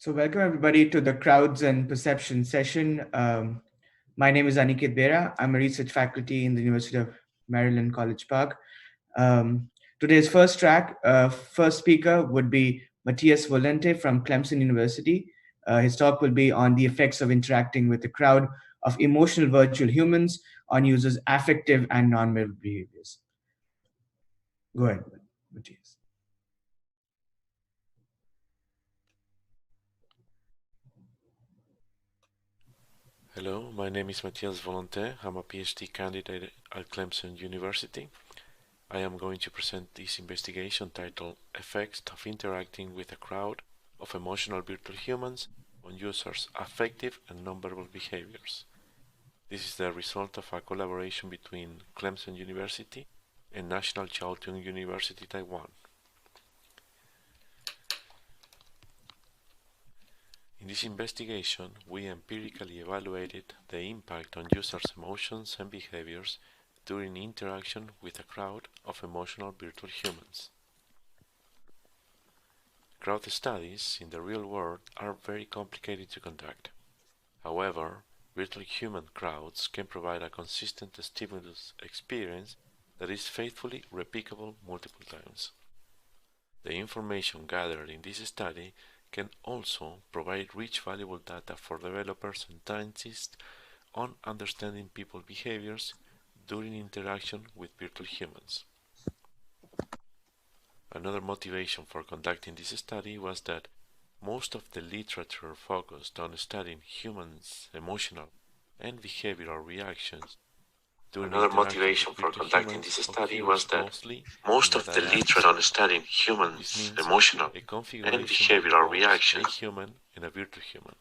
So welcome everybody to the Crowds and Perception session. My name is Aniket Bera. I'm a research faculty in the University of Maryland, College Park. Um, Today's first speaker would be Matthias Volente from Clemson University. His talk will be on the effects of interacting with a crowd of emotional virtual humans on users' affective and non-verbal behaviors. Go ahead, Matthias. Hello, my name is Matthias Volonté. I'm a PhD candidate at Clemson University. I am going to present this investigation titled Effects of Interacting with a Crowd of Emotional Virtual Humans on Users' Affective and Nonverbal Behaviors. This is the result of a collaboration between Clemson University and National Chiao Tung University, Taiwan. In this investigation, we empirically evaluated the impact on users' emotions and behaviors during interaction with a crowd of emotional virtual humans. Crowd studies in the real world are very complicated to conduct. However, virtual human crowds can provide a consistent stimulus experience that is faithfully replicable multiple times. The information gathered in this study can also provide rich valuable data for developers and scientists on understanding people behaviors during interaction with virtual humans. Another motivation for conducting this study was that most of the literature focused on studying humans' emotional and behavioral reactions during Another interaction motivation with for virtual conducting humans this study was occurs that mostly in most the of the dynamic literature on setting. studying This humans' means emotional a and configuration that behavioral involves a reactions. human and a virtual human.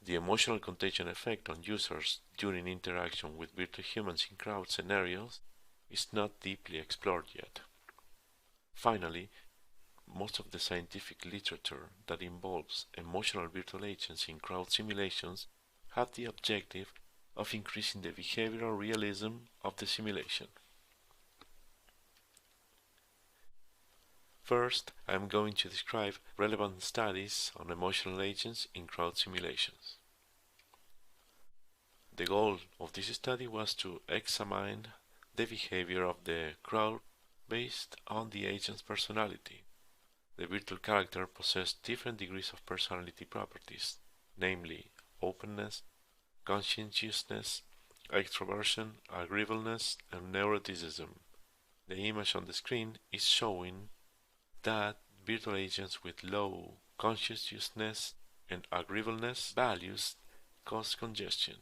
The emotional contagion effect on users during interaction with virtual humans in crowd scenarios is not deeply explored yet. Finally, most of the scientific literature that involves emotional virtual agents in crowd simulations have the objective of increasing the behavioral realism of the simulation. First, I am going to describe relevant studies on emotional agents in crowd simulations. The goal of this study was to examine the behavior of the crowd based on the agent's personality. The virtual character possessed different degrees of personality properties, namely openness, conscientiousness, extroversion, agreeableness, and neuroticism. The image on the screen is showing that virtual agents with low conscientiousness and agreeableness values cause congestion.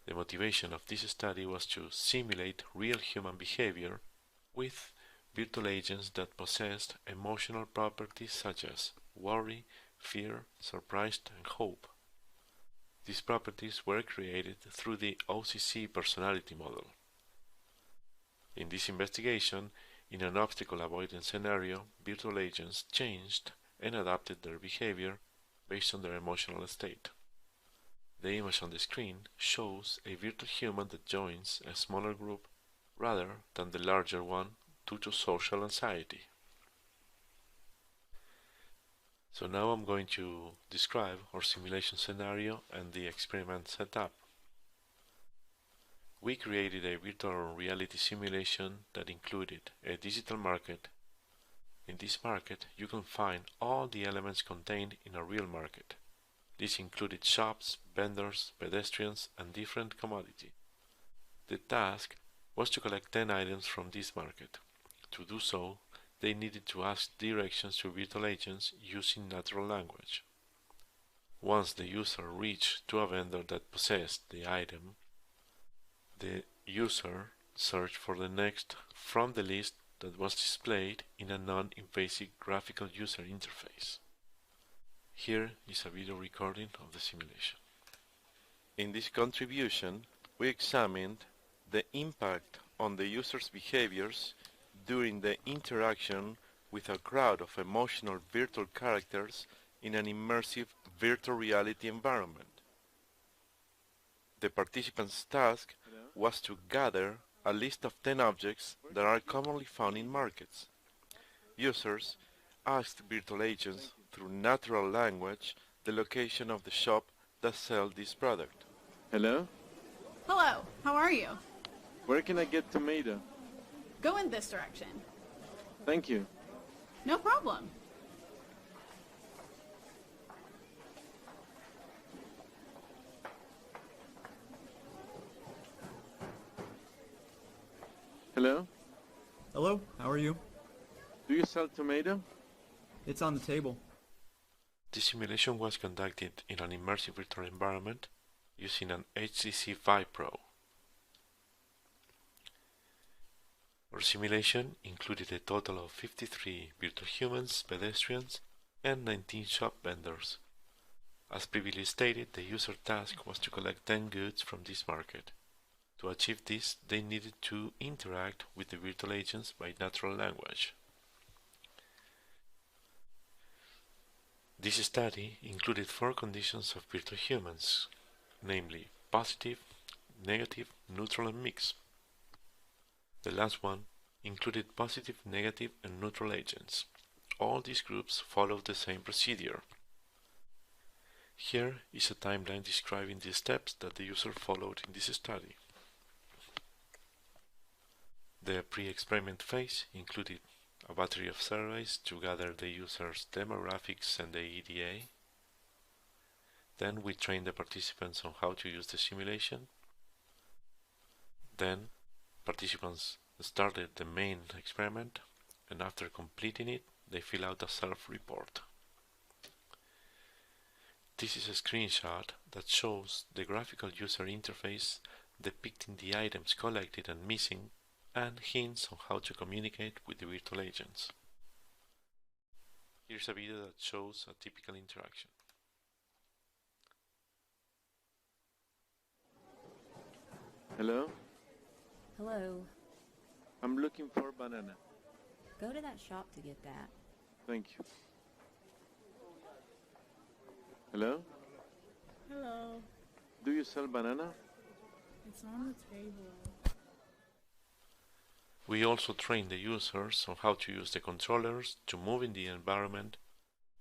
The motivation of this study was to simulate real human behavior with virtual agents that possessed emotional properties such as worry, fear, surprise, and hope. These properties were created through the OCC personality model. In this investigation, in an obstacle avoidance scenario, virtual agents changed and adapted their behavior based on their emotional state. The image on the screen shows a virtual human that joins a smaller group rather than the larger one due to social anxiety. So now I'm going to describe our simulation scenario and the experiment setup. We created a virtual reality simulation that included a digital market. In this market, you can find all the elements contained in a real market. This included shops, vendors, pedestrians, and different commodities. The task was to collect 10 items from this market. To do so, they needed to ask directions to virtual agents using natural language. Once the user reached to a vendor that possessed the item, the user searched for the next from the list that was displayed in a non-invasive graphical user interface. Here is a video recording of the simulation. In this contribution, we examined the impact on the user's behaviors during the interaction with a crowd of emotional virtual characters in an immersive virtual reality environment. The participants' task was to gather a list of 10 objects that are commonly found in markets. Users ask virtual agents through natural language the location of the shop that sells this product. Hello? Hello, how are you? Where can I get tomato? Go in this direction. Thank you. No problem. Hello? Hello, how are you? Do you sell tomato? It's on the table. The simulation was conducted in an immersive virtual environment using an HTC Vive Pro. Our simulation included a total of 53 virtual humans, pedestrians, and 19 shop vendors. As previously stated, the user task was to collect 10 goods from this market. To achieve this, they needed to interact with the virtual agents by natural language. This study included 4 conditions of virtual humans, namely positive, negative, neutral, and mixed. The last one included positive, negative, and neutral agents. All these groups followed the same procedure. Here is a timeline describing the steps that the user followed in this study. The pre-experiment phase included a battery of surveys to gather the user's demographics and the EDA. Then we trained the participants on how to use the simulation. Then participants started the main experiment, and after completing it, they fill out a self-report. This is a screenshot that shows the graphical user interface depicting the items collected and missing, and hints on how to communicate with the virtual agents. Here's a video that shows a typical interaction. Hello? Hello. I'm looking for banana. Go to that shop to get that. Thank you. Hello? Hello. Do you sell banana? It's on the table. We also train the users on how to use the controllers to move in the environment,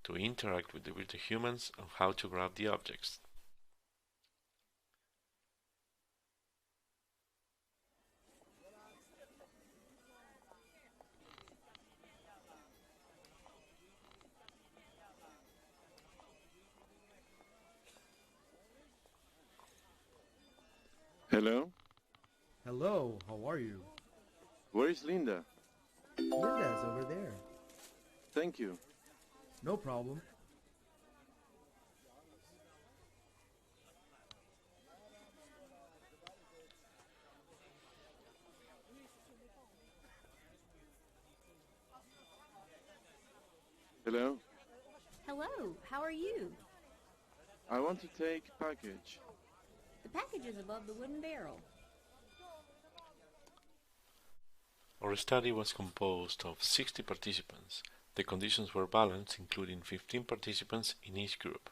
to interact with the virtual humans, and how to grab the objects. Hello? Hello, how are you? Where is Linda? Linda's over there. Thank you. No problem. Hello? Hello, how are you? I want to take package. The package is above the wooden barrel. Our study was composed of 60 participants. The conditions were balanced, including 15 participants in each group.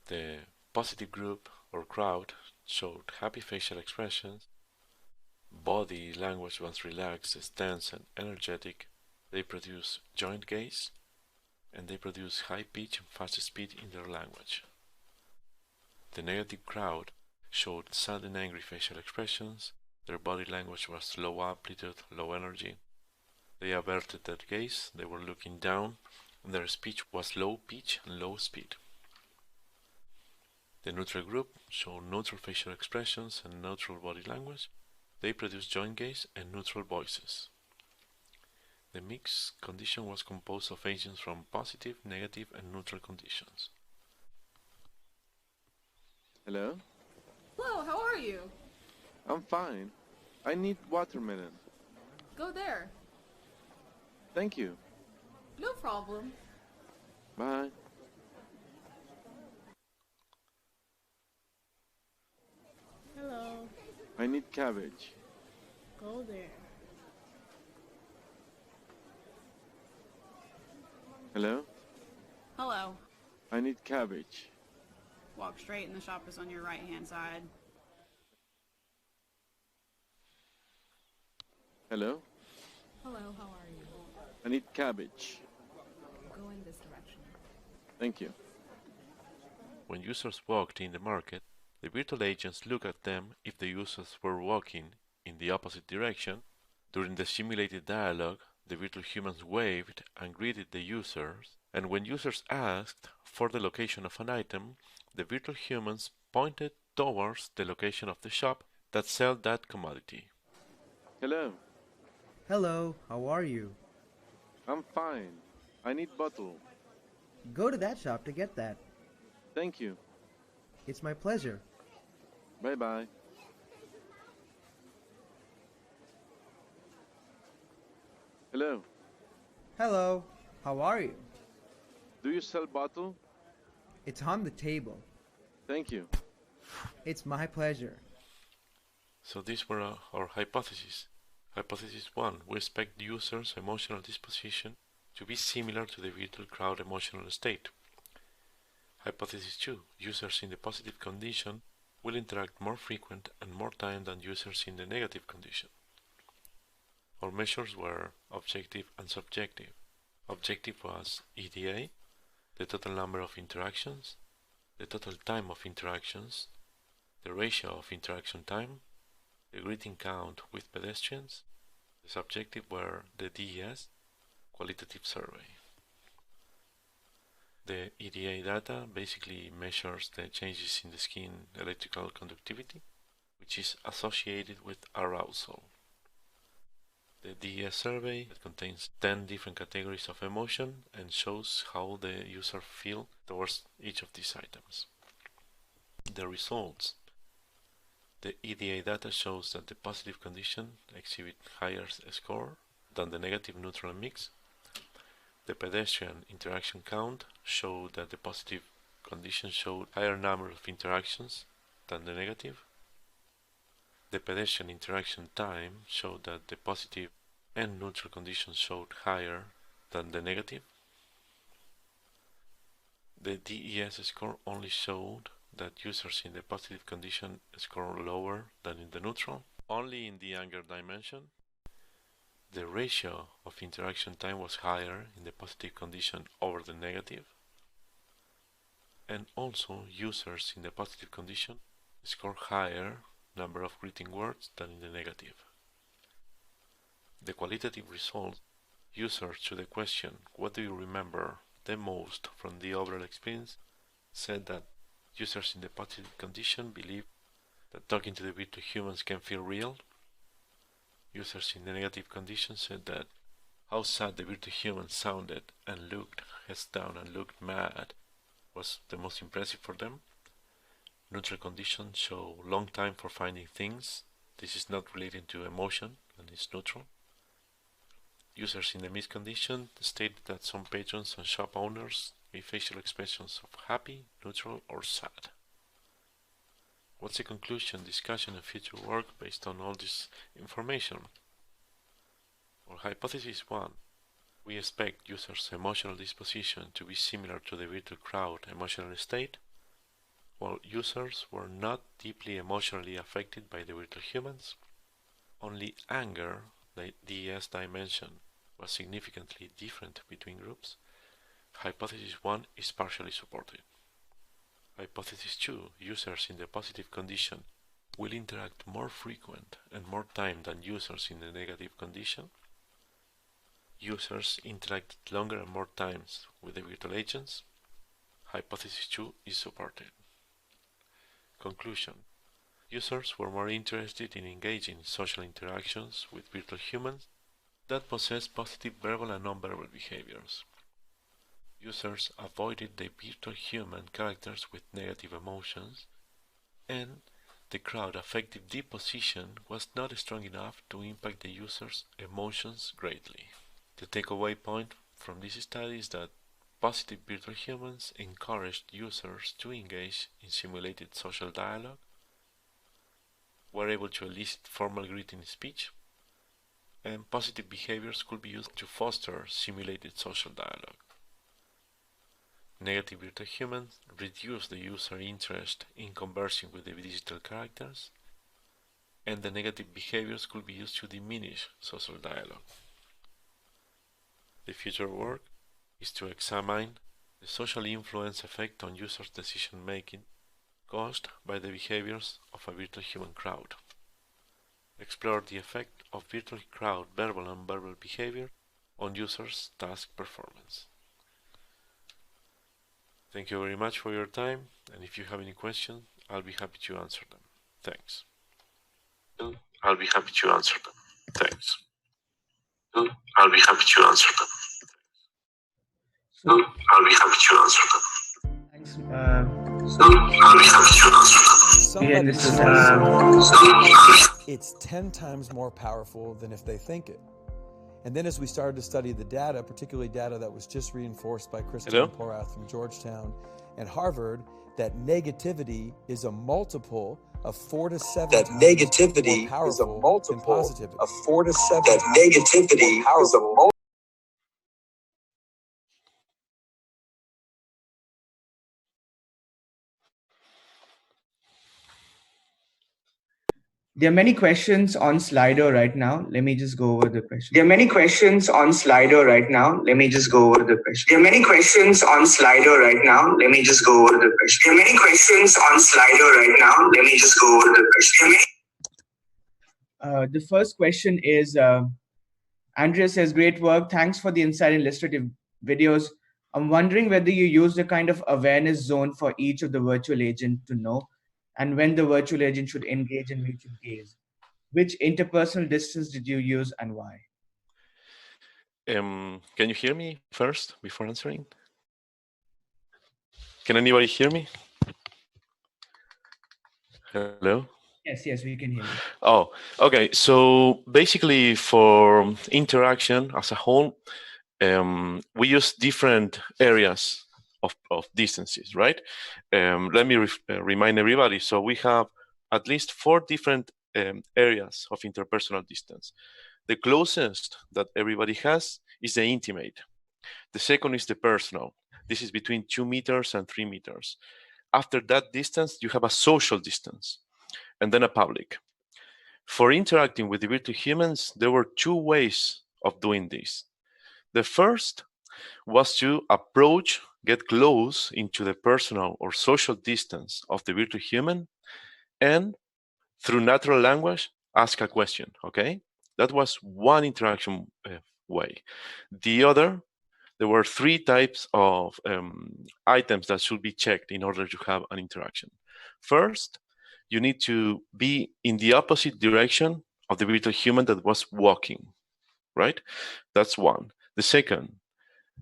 The positive group or crowd showed happy facial expressions. Body language was relaxed, tense, and energetic. They produced joint gaze, and they produced high pitch and fast speed in their language. The negative crowd showed sad and angry facial expressions. Their body language was low amplitude, low energy. They averted their gaze, they were looking down, and their speech was low pitch and low speed. The neutral group showed neutral facial expressions and neutral body language. They produced joint gaze and neutral voices. The mixed condition was composed of agents from positive, negative, and neutral conditions. Hello? Hello, how are you? I'm fine. I need watermelon. Go there. Thank you. No problem. Bye. Hello. I need cabbage. Go there. Hello? Hello. I need cabbage. Walk straight and the shop is on your right hand side. Hello? Hello, how are you? I need cabbage. Go in this direction. Thank you. When users walked in the market, the virtual agents looked at them if the users were walking in the opposite direction. During the simulated dialogue, the virtual humans waved and greeted the users, and when users asked for the location of an item, the virtual humans pointed towards the location of the shop that sold that commodity. Hello. Hello, how are you? I'm fine. I need bottle. Go to that shop to get that. Thank you. It's my pleasure. Bye-bye. Hello. Hello, how are you? Do you sell bottle? It's on the table. Thank you. It's my pleasure. So these were our hypotheses. Hypothesis 1. We expect the user's emotional disposition to be similar to the virtual crowd emotional state. Hypothesis 2. Users in the positive condition will interact more frequent and more time than users in the negative condition. Our measures were objective and subjective. Objective was EDA, the total number of interactions, the total time of interactions, the ratio of interaction time, the greeting count with pedestrians. The subjective were the DES, qualitative survey. The EDA data basically measures the changes in the skin electrical conductivity, which is associated with arousal. The DES survey contains 10 different categories of emotion and shows how the user feels towards each of these items. The results. The EDA data shows that the positive condition exhibit higher score than the negative, neutral, and mix. The pedestrian interaction count showed that the positive condition showed higher number of interactions than the negative. The pedestrian interaction time showed that the positive and neutral conditions showed higher than the negative. The DES score only showed that users in the positive condition score lower than in the neutral. Only in the anger dimension, the ratio of interaction time was higher in the positive condition over the negative. And also users in the positive condition score higher number of greeting words than in the negative. The qualitative results, users to the question, what do you remember the most from the overall experience, said that users in the positive condition believe that talking to the virtual humans can feel real. Users in the negative condition said that how sad the virtual humans sounded and looked heads down and looked mad was the most impressive for them. Neutral conditions show long time for finding things. This is not related to emotion and is neutral. Users in the mixed condition stated that some patrons and shop owners gave facial expressions of happy, neutral, or sad. What's the conclusion, discussion, and future work based on all this information? Well, hypothesis 1. We expect users' emotional disposition to be similar to the virtual crowd emotional state, while users were not deeply emotionally affected by the virtual humans. Only anger, the DES dimension, was significantly different between groups. Hypothesis 1 is partially supported. Hypothesis 2. Users in the positive condition will interact more frequent and more time than users in the negative condition. Users interacted longer and more times with the virtual agents. Hypothesis 2 is supported. Conclusion. Users were more interested in engaging in social interactions with virtual humans that possess positive verbal and non-verbal behaviors. Users avoided the virtual human characters with negative emotions, and the crowd affective disposition was not strong enough to impact the user's emotions greatly. The takeaway point from this study is that positive virtual humans encouraged users to engage in simulated social dialogue, were able to elicit formal greeting speech, and positive behaviors could be used to foster simulated social dialogue. Negative virtual humans reduce the user interest in conversing with the digital characters, and the negative behaviors could be used to diminish social dialogue. The future work is to examine the social influence effect on users' decision making caused by the behaviors of a virtual human crowd. Explore the effect of virtual crowd verbal and nonverbal behavior on users' task performance. Thank you very much for your time, and if you have any questions, I'll be happy to answer them. Thanks. I'll be happy to answer them. Thanks. I'll be happy to answer them. I'll be happy to answer them. Thanks. I'll be happy to answer them. Again, this is It's 10 times more powerful than if they think it. And then as we started to study the data, particularly data that was just reinforced by Christine Porath from Georgetown and Harvard, that negativity is a multiple of 4 to 7 that times negativity more powerful is a multiple than positivity. of 4 to 7. That negativity is a multiple. There are many questions on Slido right now. Let me just go over the questions. There are many questions on Slido right now. Let me just go over the questions. There are many questions on Slido right now. Let me just go over the questions. There are many questions on Slido right now. Let me just go over the questions. The first question is, Andrea says, great work. Thanks for the insight and illustrative videos. I'm wondering whether you used a kind of awareness zone for each of the virtual agent to know and when the virtual agent should engage in mutual gaze. Which interpersonal distance did you use and why? Can you hear me first before answering? Can anybody hear me? Hello? Yes, we can hear you. Oh, okay. So basically for interaction as a whole, we use different areas of distances, right? Let me remind everybody. So we have at least 4 different areas of interpersonal distance. The closest that everybody has is the intimate. The second is the personal. This is between 2 meters and 3 meters. After that distance, you have a social distance, and then a public. For interacting with the virtual humans, there were 2 ways of doing this. The first was to approach, get close into the personal or social distance of the virtual human, and through natural language, ask a question, okay? That was one interaction way. The other, there were 3 types of items that should be checked in order to have an interaction. First, you need to be in the opposite direction of the virtual human that was walking, right? That's one. The second,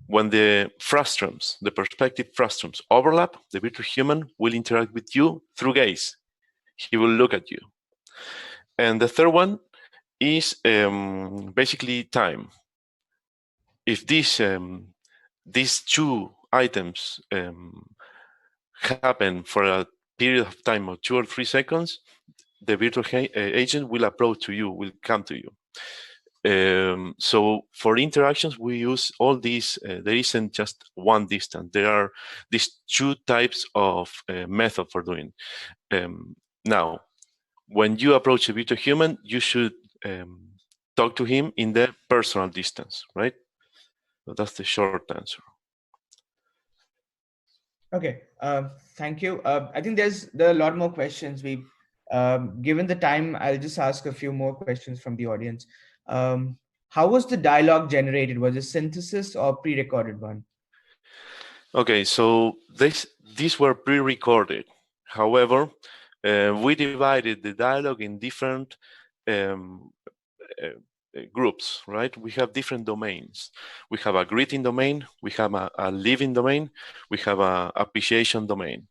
when the frustrums, the perspective frustrums overlap, the virtual human will interact with you through gaze. He will look at you. And the third one is basically time. If these 2 items happen for a period of time of 2 or 3 seconds, the virtual agent will approach to you, will come to you. So for interactions, we use all these. There isn't just one distance. There are these 2 types of method for doing. Now, when you approach a virtual human, you should talk to him in the personal distance, right? So that's the short answer. Okay, thank you. I think there are a lot more questions. Given the time, I'll just ask a few more questions from the audience. How was the dialogue generated? Was it synthesis or pre-recorded one? Okay, so these were pre-recorded. However, we divided the dialogue in different groups, right? We have different domains. We have a greeting domain, we have a living domain, we have a appreciation domain.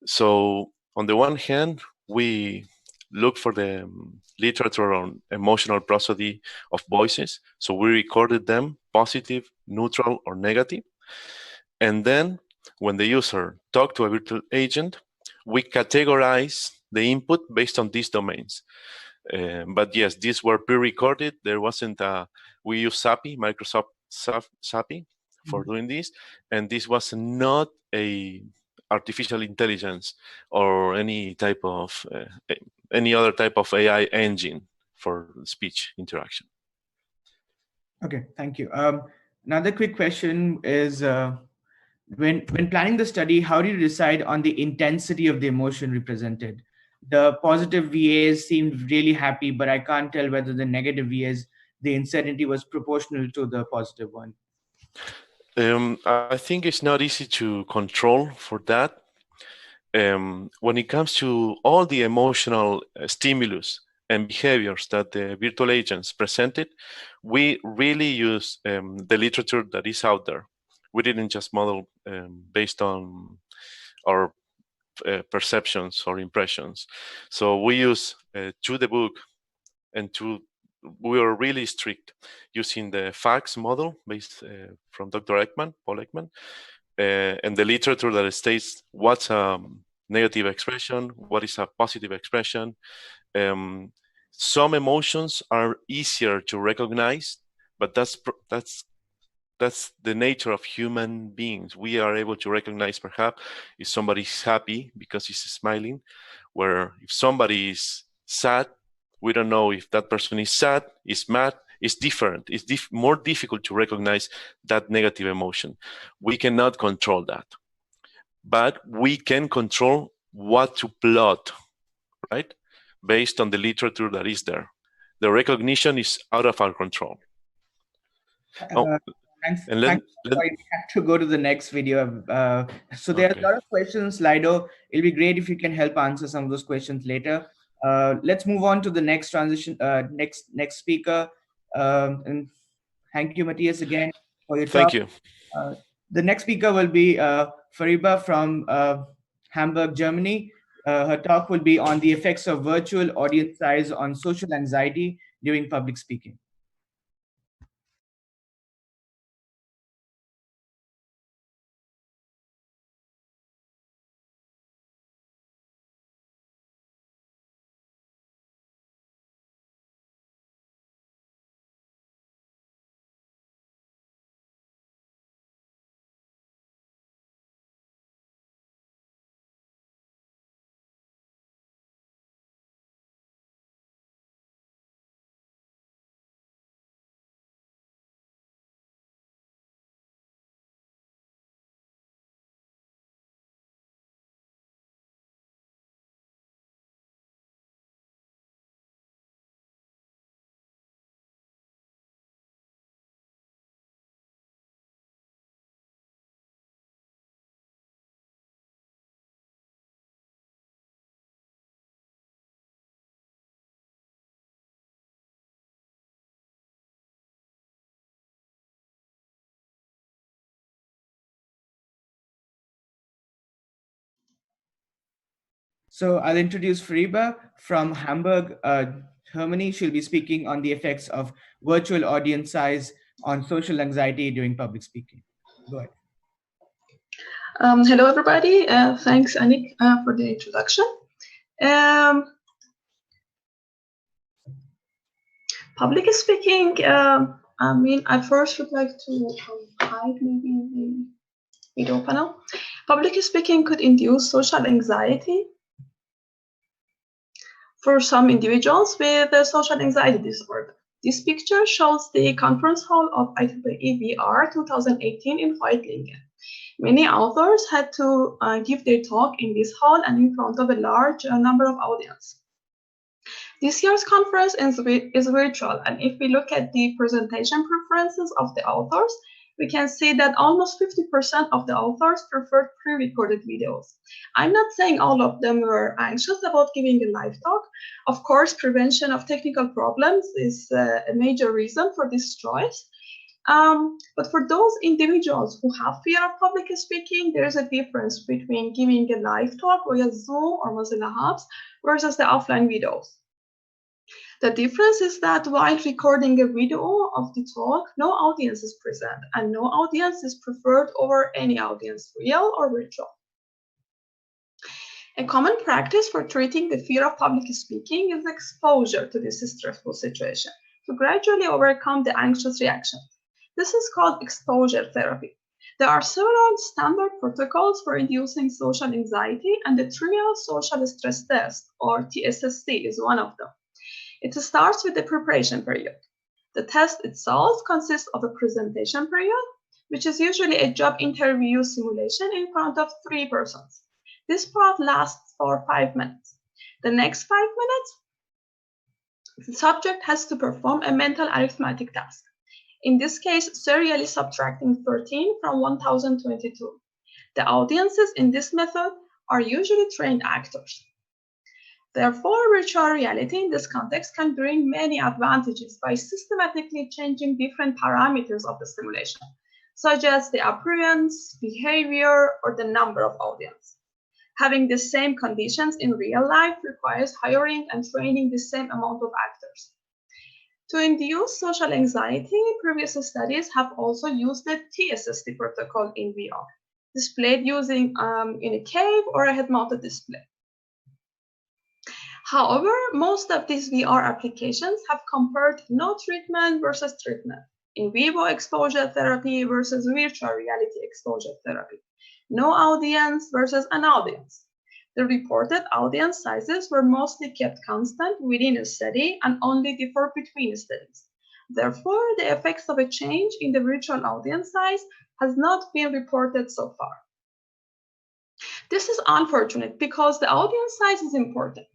So on the one hand, we look for the literature on emotional prosody of voices. So we recorded them, positive, neutral, or negative. And then when the user talked to a virtual agent, we categorize the input based on these domains. But yes, these were pre-recorded. There wasn't we use SAPI, Microsoft SAPI for doing this. And this was not a artificial intelligence or any type of, any other type of AI engine for speech interaction. Okay, thank you. Another quick question is, when planning the study, how do you decide on the intensity of the emotion represented? The positive VAs seemed really happy, but I can't tell whether the negative VAs, the insanity was proportional to the positive one. I think it's not easy to control for that. When it comes to all the emotional stimulus and behaviors that the virtual agents presented, we really use the literature that is out there. We didn't just model based on our perceptions or impressions. So we use to the book, and we were really strict using the FACS model based from Dr. Ekman, Paul Ekman, and the literature that states what's a negative expression, what is a positive expression. Some emotions are easier to recognize, but that's the nature of human beings. We are able to recognize perhaps if somebody's happy because he's smiling, where if somebody is sad, we don't know if that person is sad, is mad. It's different. It's more difficult to recognize that negative emotion. We cannot control that, but we can control what to plot, right? Based on the literature that is there. The recognition is out of our control. Thanks. We have to go to the next video. So there are a lot of questions, Slido. It'll be great if you can help answer some of those questions later. Let's move on to the next transition, next speaker. And thank you, Matthias, again for your talk. Thank you. The next speaker will be Fariba from Hamburg, Germany. Her talk will be on the effects of virtual audience size on social anxiety during public speaking. So I'll introduce Fariba from Hamburg, Germany. She'll be speaking on the effects of virtual audience size on social anxiety during public speaking. Go ahead. Hello, everybody. Thanks, Anik, for the introduction. Public speaking, I first would like to hide maybe the video panel. Public speaking could induce social anxiety for some individuals with a social anxiety disorder. This picture shows the conference hall of IEEE VR 2018 in Reutlingen. Many authors had to give their talk in this hall and in front of a large number of audience. This year's conference is virtual, and if we look at the presentation preferences of the authors, we can see that almost 50% of the authors preferred pre-recorded videos. I'm not saying all of them were anxious about giving a live talk. Of course, prevention of technical problems is a major reason for this choice. But for those individuals who have fear of public speaking, there is a difference between giving a live talk via Zoom or Mozilla Hubs versus the offline videos. The difference is that while recording a video of the talk, no audience is present and no audience is preferred over any audience, real or virtual. A common practice for treating the fear of public speaking is exposure to this stressful situation to gradually overcome the anxious reaction. This is called exposure therapy. There are several standard protocols for reducing social anxiety, and the Trial Social Stress Test, or TSST, is one of them. It starts with the preparation period. The test itself consists of a presentation period, which is usually a job interview simulation in front of 3 persons. This part lasts for 5 minutes. The next 5 minutes, the subject has to perform a mental arithmetic task. In this case, serially subtracting 13 from 1022. The audiences in this method are usually trained actors. Therefore, virtual reality in this context can bring many advantages by systematically changing different parameters of the simulation, such as the appearance, behavior, or the number of audience. Having the same conditions in real life requires hiring and training the same amount of actors. To induce social anxiety, previous studies have also used the TSST protocol in VR, displayed using in a cave or a head-mounted display. However, most of these VR applications have compared no treatment versus treatment, in vivo exposure therapy versus virtual reality exposure therapy, no audience versus an audience. The reported audience sizes were mostly kept constant within a study and only differ between studies. Therefore, the effects of a change in the virtual audience size has not been reported so far. This is unfortunate because the audience size is important.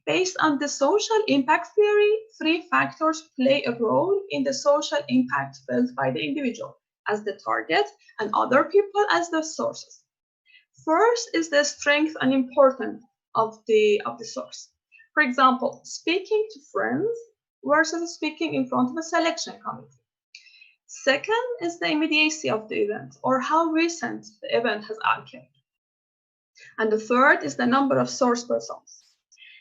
Based on the social impact theory, 3 factors play a role in the social impact felt by the individual as the target and other people as the sources. First is the strength and importance of the source. For example, speaking to friends versus speaking in front of a selection committee. Second is the immediacy of the event, or how recent the event has occurred. And the third is the number of source persons.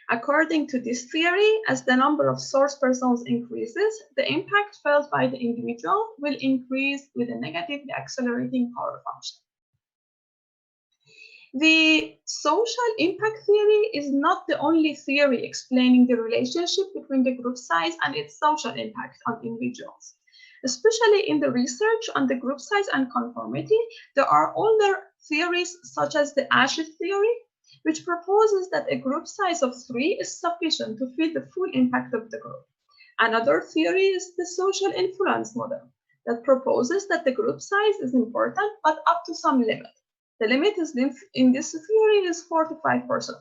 According to this theory, as the number of source persons increases, the impact felt by the individual will increase with a negatively accelerating power function. The social impact theory is not the only theory explaining the relationship between the group size and its social impact on individuals. Especially in the research on the group size and conformity, there are older theories such as the Ashit theory, which proposes that a group size of 3 is sufficient to feel the full impact of the group. Another theory is the social influence model that proposes that the group size is important, but up to some limit. The limit in this theory is 4 to 5%.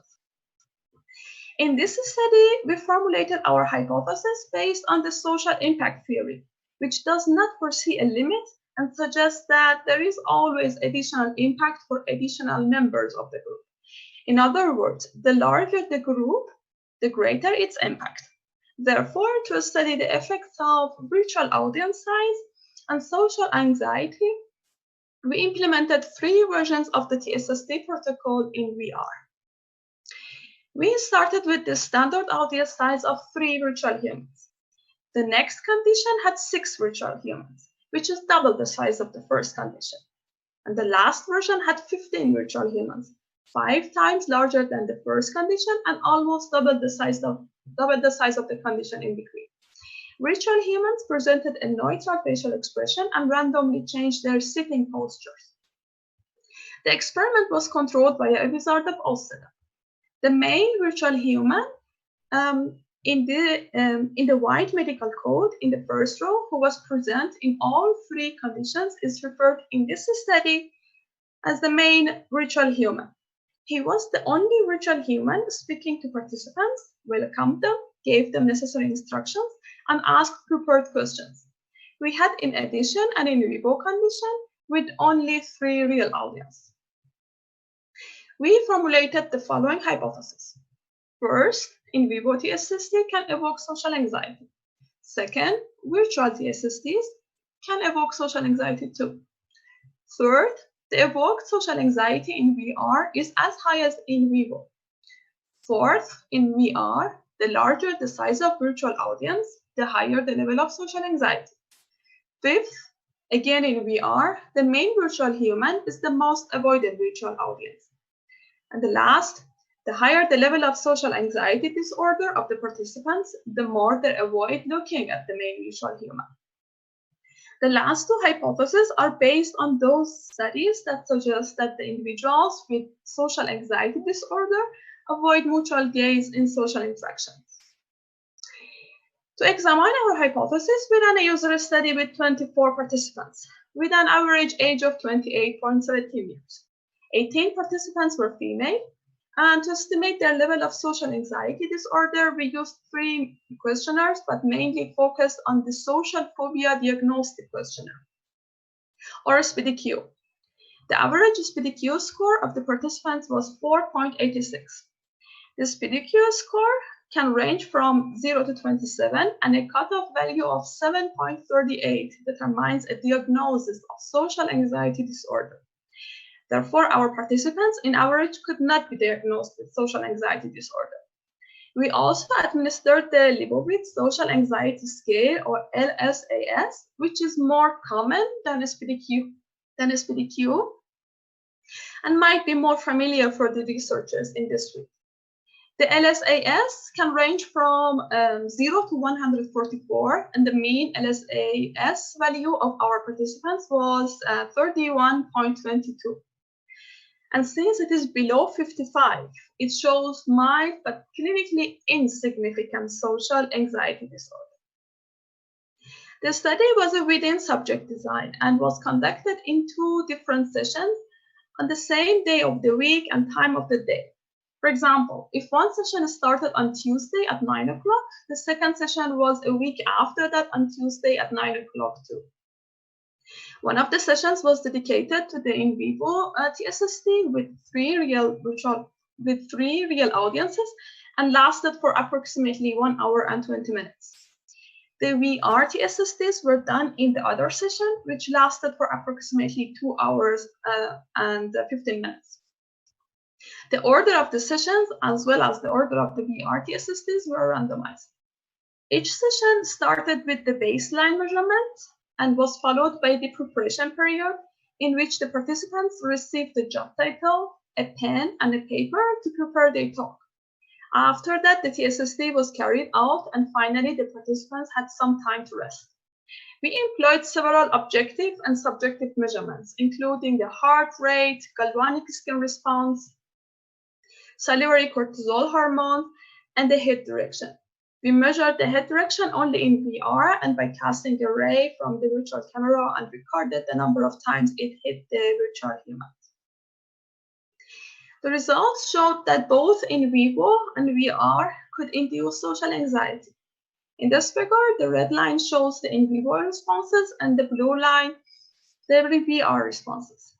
In this study, we formulated our hypothesis based on the social impact theory, which does not foresee a limit and suggests that there is always additional impact for additional members of the group. In other words, the larger the group, the greater its impact. Therefore, to study the effects of virtual audience size and social anxiety, we implemented 3 versions of the TSST protocol in VR. We started with the standard audience size of 3 virtual humans. The next condition had 6 virtual humans, which is double the size of the first condition. And the last version had 15 virtual humans, 5 times larger than the first condition and almost double the size of the condition in between. Virtual humans presented a neutral facial expression and randomly changed their sitting postures. The experiment was controlled by a wizard of Oz setup. The main virtual human in the white medical coat in the first row, who was present in all 3 conditions, is referred in this study as the main virtual human. He was the only virtual human speaking to participants, welcomed them, gave them necessary instructions, and asked prepared questions. We had, in addition, an in vivo condition with only 3 real audience. We formulated the following hypothesis. First, in vivo TSST can evoke social anxiety. Second, virtual TSSTs can evoke social anxiety too. Third, the evoked social anxiety in VR is as high as in vivo. Fourth, in VR, the larger the size of virtual audience, the higher the level of social anxiety. Fifth, again in VR, the main virtual human is the most avoided virtual audience. And the last, the higher the level of social anxiety disorder of the participants, the more they avoid looking at the main virtual human. The last 2 hypotheses are based on those studies that suggest that the individuals with social anxiety disorder avoid mutual gaze in social interactions. To examine our hypothesis, we ran a user study with 24 participants with an average age of 28.17 years. 18 participants were female, and to estimate their level of social anxiety disorder, we used 3 questionnaires, but mainly focused on the Social Phobia Diagnostic Questionnaire, or SPDQ. The average SPDQ score of the participants was 4.86. The SPDQ score can range from 0 to 27, and a cutoff value of 7.38 determines a diagnosis of social anxiety disorder. Therefore, our participants, in average, could not be diagnosed with social anxiety disorder. We also administered the Leibowitz Social Anxiety Scale, or LSAS, which is more common than SPDQ, and might be more familiar for the researchers in this field. The LSAS can range from 0 to 144, and the mean LSAS value of our participants was 31.22. And since it is below 55, it shows mild but clinically insignificant social anxiety disorder. The study was a within-subject design and was conducted in 2 different sessions on the same day of the week and time of the day. For example, if one session started on Tuesday at 9 o'clock, the second session was a week after that on Tuesday at 9 o'clock too. One of the sessions was dedicated to the in vivo TSST with 3 real audiences and lasted for approximately 1 hour and 20 minutes. The VR TSSTs were done in the other session, which lasted for approximately 2 hours and 15 minutes. The order of the sessions, as well as the order of the VR TSSTs, were randomized. Each session started with the baseline measurement and was followed by the preparation period, in which the participants received the job title, a pen, and a paper to prepare their talk. After that, the TSST was carried out, and finally, the participants had some time to rest. We employed several objective and subjective measurements, including the heart rate, galvanic skin response, salivary cortisol hormone, and the head direction. We measured the head direction only in VR and by casting a ray from the virtual camera and recorded the number of times it hit the virtual human. The results showed that both in vivo and VR could induce social anxiety. In this figure, the red line shows the in vivo responses and the blue line the VR responses.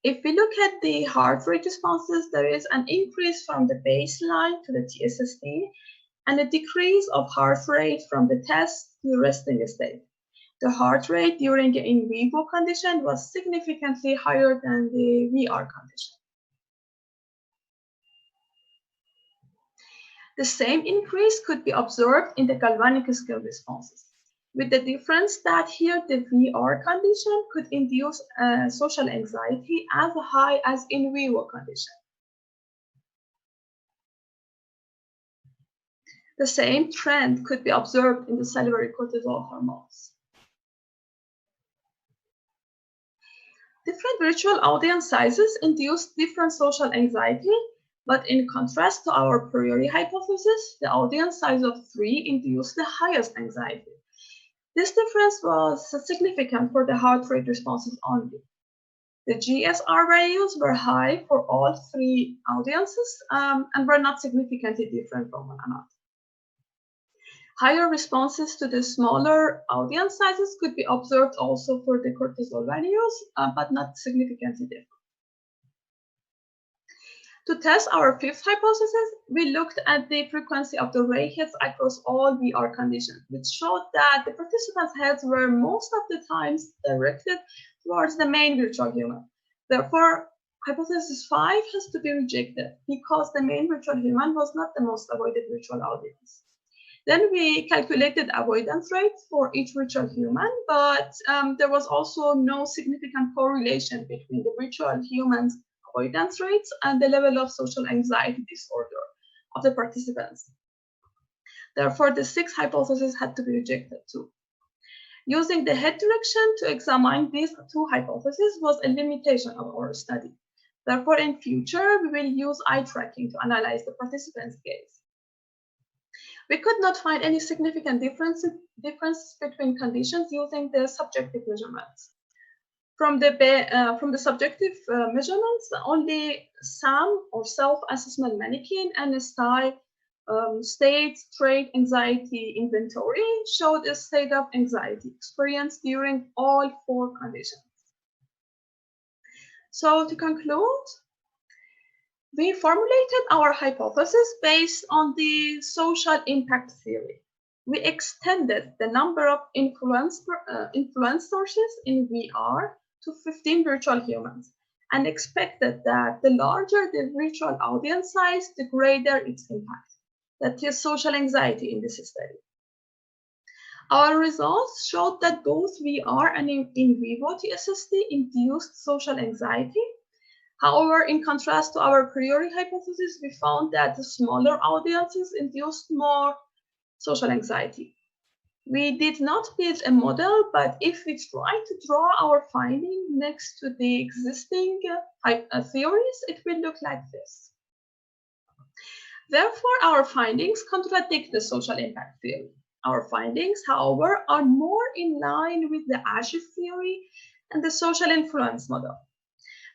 If we look at the heart rate responses, there is an increase from the baseline to the TSST and a decrease of heart rate from the test to the resting state. The heart rate during the in vivo condition was significantly higher than the VR condition. The same increase could be observed in the galvanic scale responses, with the difference that here the VR condition could induce social anxiety as high as in vivo condition. The same trend could be observed in the salivary cortisol hormones. Different virtual audience sizes induce different social anxiety, but in contrast to our a priori hypothesis, the audience size of 3 induced the highest anxiety. This difference was significant for the heart rate responses only. The GSR values were high for all 3 audiences and were not significantly different from one another. Higher responses to the smaller audience sizes could be observed also for the cortisol values, but not significantly different. To test our 5th hypothesis, we looked at the frequency of the ray hits across all VR conditions, which showed that the participants' heads were most of the times directed towards the main virtual human. Therefore, hypothesis 5 has to be rejected because the main virtual human was not the most avoided virtual audience. Then we calculated avoidance rates for each virtual human, but there was also no significant correlation between the virtual humans' avoidance rates and the level of social anxiety disorder of the participants. Therefore, the 6th hypothesis had to be rejected too. Using the head direction to examine these 2 hypotheses was a limitation of our study. Therefore, in future, we will use eye tracking to analyze the participants' gaze. We could not find any significant differences between conditions using the subjective measurements. From the subjective measurements, only SAM or self-assessment mannequin and a state trait anxiety inventory showed a state of anxiety experienced during all 4 conditions. So to conclude, we formulated our hypothesis based on the social impact theory. We extended the number of influence sources in VR to 15 virtual humans and expected that the larger the virtual audience size, the greater its impact. That is social anxiety in this study. Our results showed that both VR and in vivo TSST induced social anxiety. However, in contrast to our priori hypothesis, we found that the smaller audiences induced more social anxiety. We did not build a model, but if we try to draw our finding next to the existing theories, it will look like this. Therefore, our findings contradict the social impact theory. Our findings, however, are more in line with the ASHI theory and the social influence model.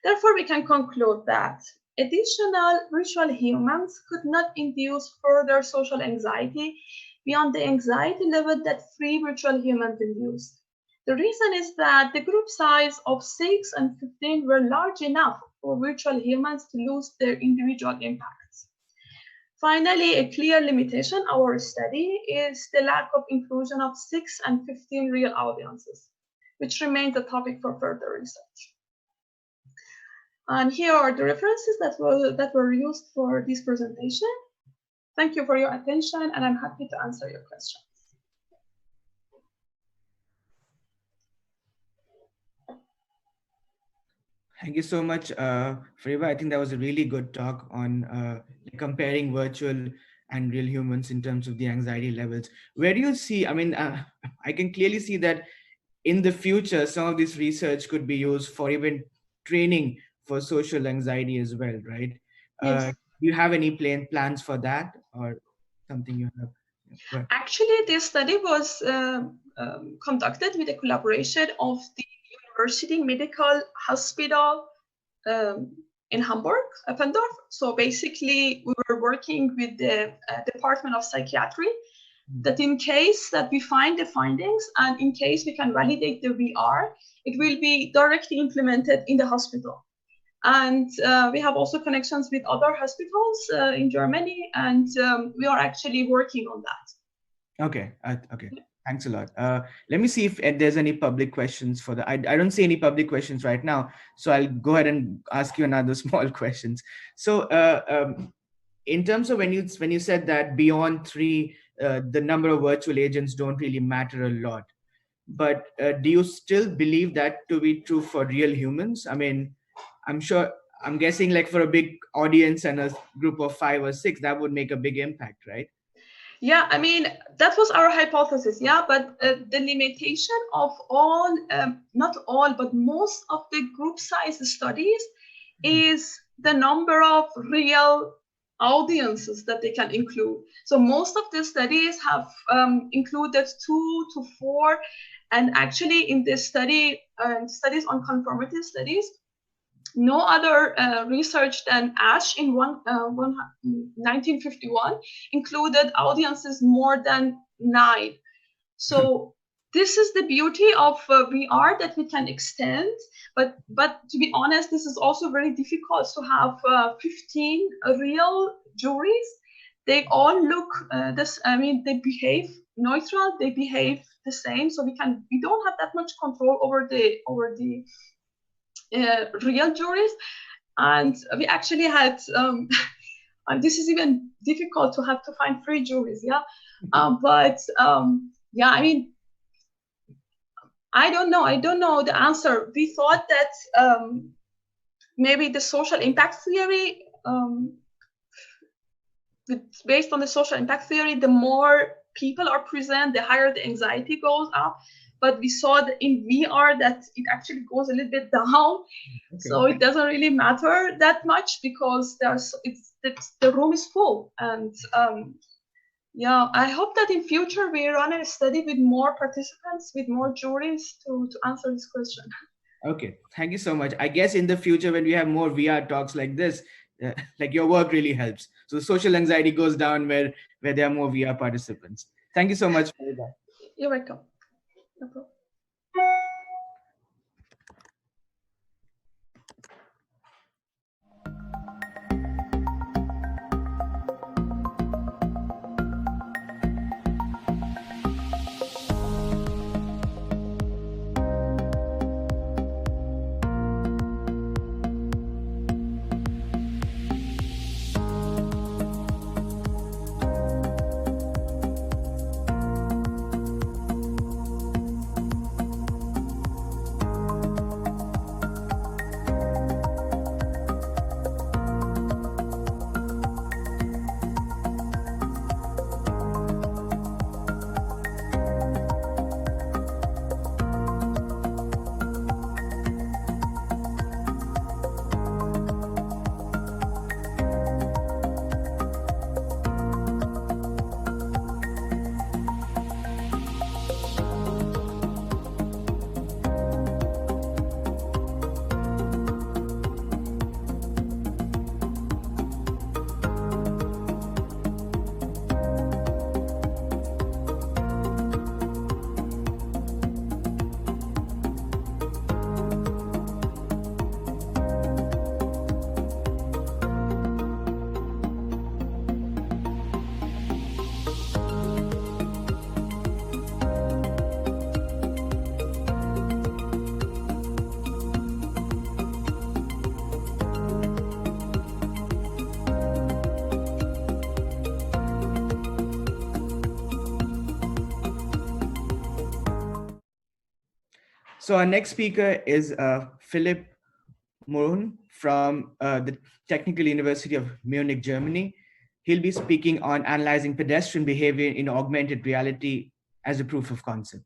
Therefore, we can conclude that additional virtual humans could not induce further social anxiety beyond the anxiety level that 3 virtual humans induced. The reason is that the group size of 6 and 15 were large enough for virtual humans to lose their individual impacts. Finally, a clear limitation of our study is the lack of inclusion of 6 and 15 real audiences, which remains a topic for further research. And here are the references that were used for this presentation. Thank you for your attention, and I'm happy to answer your questions. Thank you so much, Fariba. I think that was a really good talk on comparing virtual and real humans in terms of the anxiety levels. Where do you see, I mean, I can clearly see that in the future, some of this research could be used for even training for social anxiety as well, right? Yes. Do you have any plans for that or something you have? Actually, this study was conducted with a collaboration of the University Medical Hospital in Hamburg, Eppendorf. So basically, we were working with the Department of Psychiatry that in case that we find the findings and in case we can validate the VR, it will be directly implemented in the hospital. And we have also connections with other hospitals in Germany, and we are actually working on that. Okay, okay. Thanks a lot. Let me see if there's any public questions for the. I don't see any public questions right now, so I'll go ahead and ask you another small questions. So, in terms of when you said that beyond 3, the number of virtual agents don't really matter a lot, but do you still believe that to be true for real humans? I mean, I'm guessing like for a big audience and a group of 5 or 6, that would make a big impact, right? Yeah, I mean, that was our hypothesis, yeah, but the limitation of all, not all, but most of the group size studies is the number of real audiences that they can include. So most of the studies have included 2 to 4, and actually in this study, studies on conformative studies, no other research than ASH in 1951 included audiences more than 9. So this is the beauty of VR, that we can extend. But to be honest, this is also very difficult to have 15 real juries. They all look they behave neutral. They behave the same. So we don't have that much control over the real juries, and we actually had and this is even difficult to have to find 3 juries, yeah. Yeah, I mean, I don't know the answer. We thought that maybe the social impact theory, based on the social impact theory, the more people are present, the higher the anxiety goes up. But we saw that in VR that it actually goes a little bit down. Okay. So it doesn't really matter that much because the room is full. And Yeah, I hope that in future we run a study with more participants, with more juries to answer this question. Okay, thank you so much. I guess in the future, when we have more VR talks like this, like your work really helps. So social anxiety goes down where there are more VR participants. Thank you so much for that. You're welcome. No problem. So our next speaker is Philipp Mohrn from the Technical University of Munich, Germany. He'll be speaking on analyzing pedestrian behavior in augmented reality as a proof of concept.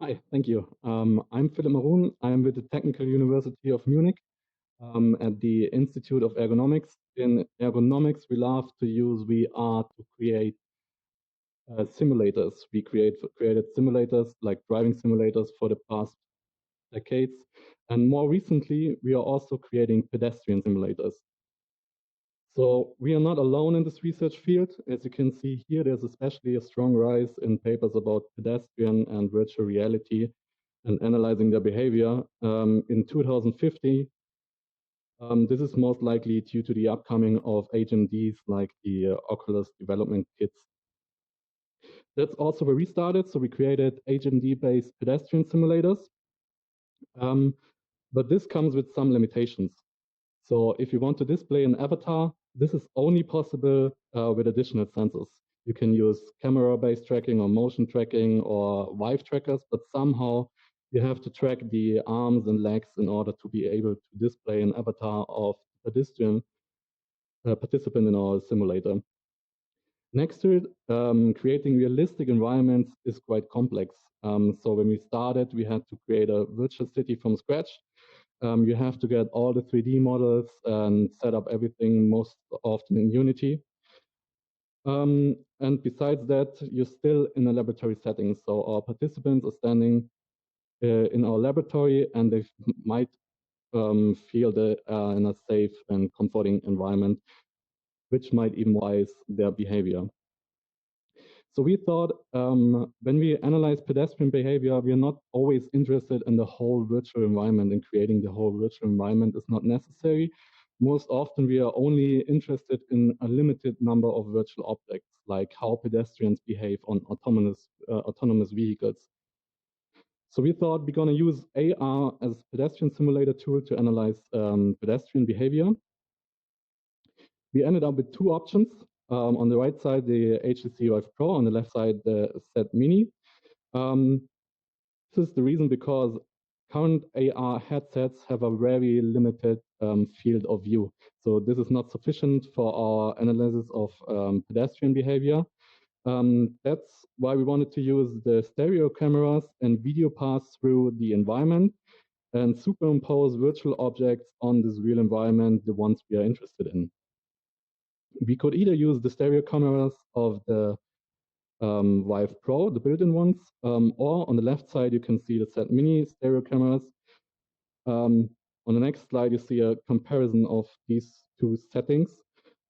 Hi, thank you. I'm Philipp Mohrn. I'm with the Technical University of Munich at the Institute of Ergonomics. In ergonomics, we love to use VR to create simulators. We created simulators like driving simulators for the past decades. And more recently, we are also creating pedestrian simulators. So we are not alone in this research field. As you can see here, there's especially a strong rise in papers about pedestrian and virtual reality and analyzing their behavior. In 2050, this is most likely due to the upcoming of HMDs like the Oculus development kits. That's also where we started. So we created HMD-based pedestrian simulators. But this comes with some limitations. So if you want to display an avatar, this is only possible with additional sensors. You can use camera-based tracking or motion tracking or Vive trackers, but somehow you have to track the arms and legs in order to be able to display an avatar of a pedestrian participant in our simulator. Next to it, creating realistic environments is quite complex. So when we started, we had to create a virtual city from scratch. You have to get all the 3D models and set up everything most often in Unity. And besides that, you're still in a laboratory setting. So our participants are standing in our laboratory and they might feel in a safe and comforting environment, which might even wise their behavior. So we thought when we analyze pedestrian behavior, we are not always interested in the whole virtual environment, and creating the whole virtual environment is not necessary. Most often we are only interested in a limited number of virtual objects, like how pedestrians behave on autonomous vehicles. So we thought we're going to use AR as a pedestrian simulator tool to analyze pedestrian behavior. we ended up with two options. On the right side, the HTC Vive Pro, on the left side, the Z Mini. This is the reason because current AR headsets have a very limited field of view. So this is not sufficient for our analysis of pedestrian behavior. That's why we wanted to use the stereo cameras and video pass through the environment and superimpose virtual objects on this real environment, the ones we are interested in. We could either use the stereo cameras of the Vive Pro, the built-in ones, or on the left side you can see the Z Mini stereo cameras. On the next slide you see a comparison of these two settings.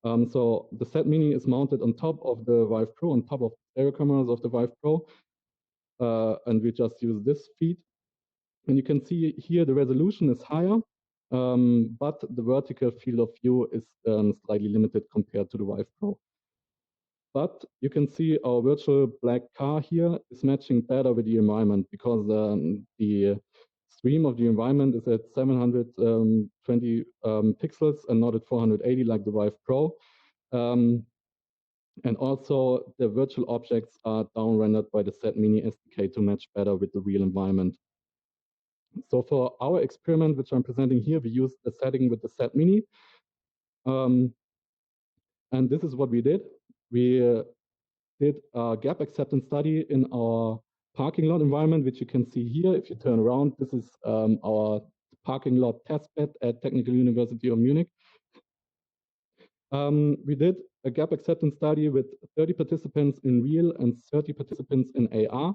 So the Z Mini is mounted on top of the Vive Pro, on top of the stereo cameras of the Vive Pro, and we just use this feed. And you can see here the resolution is higher, but the vertical field of view is slightly limited compared to the Vive Pro. But you can see our virtual black car here is matching better with the environment because the stream of the environment is at 720 pixels and not at 480 like the Vive Pro. And also the virtual objects are down-rendered by the Z Mini SDK to match better with the real environment. So for our experiment, which I'm presenting here, we used the setting with the Z Mini. And this is what we did. We did a gap acceptance study in our parking lot environment, which you can see here. If you turn around, this is our parking lot testbed at Technical University of Munich. We did a gap acceptance study with 30 participants in real and 30 participants in AR.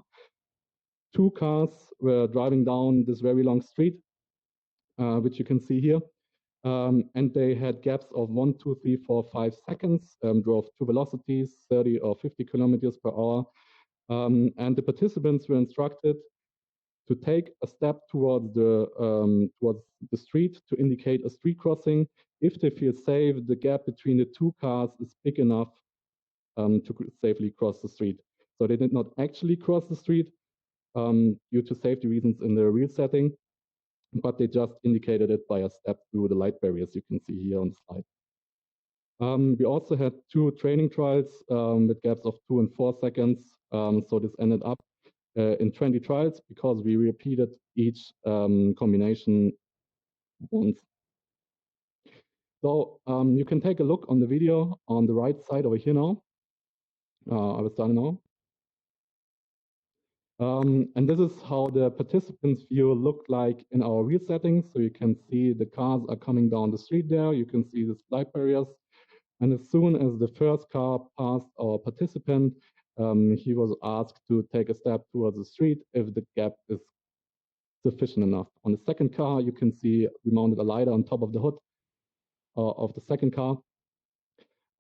Two cars were driving down this very long street, which you can see here. And they had gaps of 1, 2, 3, 4, 5 seconds, drove two velocities, 30 or 50 kilometers per hour. And the participants were instructed to take a step towards the street to indicate a street crossing. If they feel safe, the gap between the two cars is big enough to safely cross the street. So they did not actually cross the street due to safety reasons in the real setting, but they just indicated it by a step through the light barriers you can see here on the slide. We also had two training trials with gaps of 2 and 4 seconds. So this ended up in 20 trials because we repeated each combination once. So you can take a look on the video on the right side over here now. I will start now. And this is how the participants' view looked like in our real settings. So you can see the cars are coming down the street there. You can see the light barriers. And as soon as the first car passed our participant, he was asked to take a step towards the street if the gap is sufficient enough. On the second car, you can see we mounted a LiDAR on top of the hood of the second car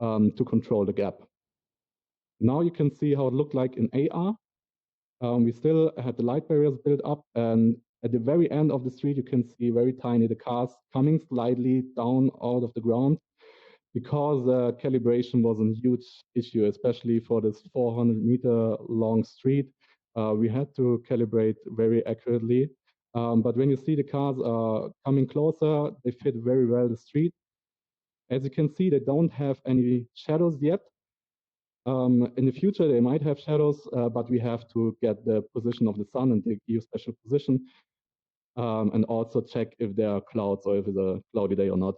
to control the gap. Now you can see how it looked like in AR. We still had the light barriers built up, and at the very end of the street, you can see very tiny the cars coming slightly down out of the ground because calibration was a huge issue, especially for this 400-meter long street. We had to calibrate very accurately. But when you see the cars are coming closer, they fit very well the street. As you can see, they don't have any shadows yet. In the future, they might have shadows, but we have to get the position of the sun and give a special position, and also check if there are clouds or if it's a cloudy day or not.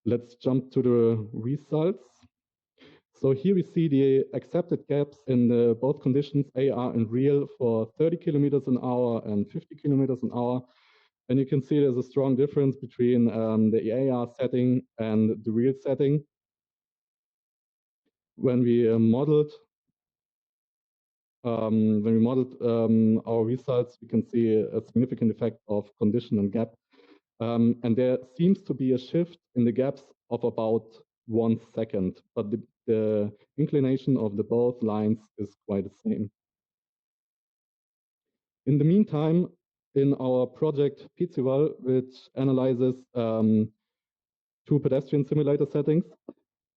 Let's jump to the results. So here we see the accepted gaps in both conditions, AR and real, for 30 kilometers an hour and 50 kilometers an hour. And you can see there's a strong difference between the AR setting and the real setting. When we modeled our results, we can see a significant effect of condition and gap. And there seems to be a shift in the gaps of about 1 second, but the inclination of the both lines is quite the same. In the meantime, in our project Pizival, which analyzes 2 pedestrian simulator settings,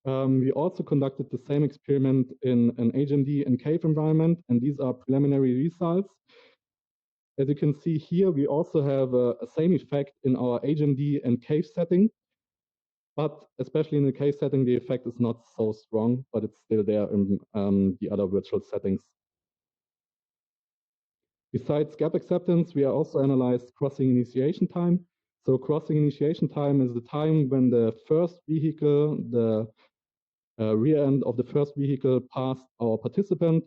we also conducted the same experiment in an HMD and cave environment, and these are preliminary results. As you can see here, we also have a same effect in our HMD and cave setting. But especially in the case setting, the effect is not so strong, but it's still there in the other virtual settings. Besides gap acceptance, we also analyzed crossing initiation time. So crossing initiation time is the time when the first vehicle, the rear end of the first vehicle passed our participant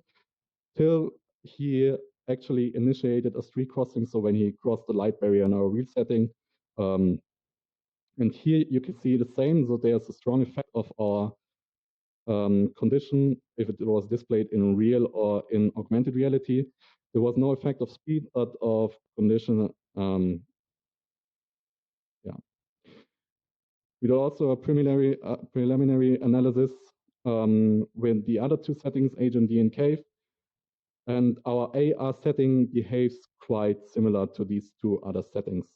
till he actually initiated a street crossing. So when he crossed the light barrier in our wheel setting. And here you can see the same. So there's a strong effect of our condition if it was displayed in real or in augmented reality. There was no effect of speed, but of condition. We did also a preliminary analysis with the other two settings, Agent D and Cave. And our AR setting behaves quite similar to these two other settings.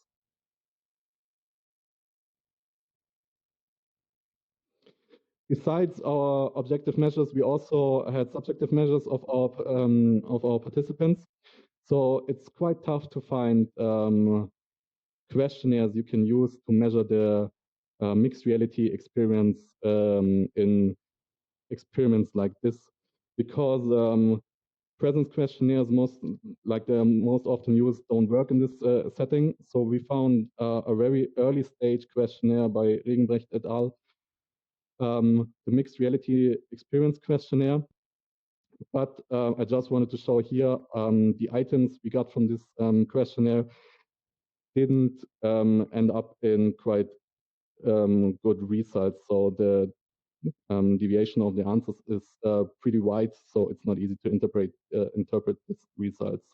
Besides our objective measures, we also had subjective measures of our participants. So it's quite tough to find questionnaires you can use to measure the mixed reality experience in experiments like this, because presence questionnaires most often used don't work in this setting. So we found a very early stage questionnaire by Regenbrecht et al. The mixed reality experience questionnaire. But I just wanted to show here the items we got from this questionnaire didn't end up in quite good results. So the deviation of the answers is pretty wide, so it's not easy to interpret these results.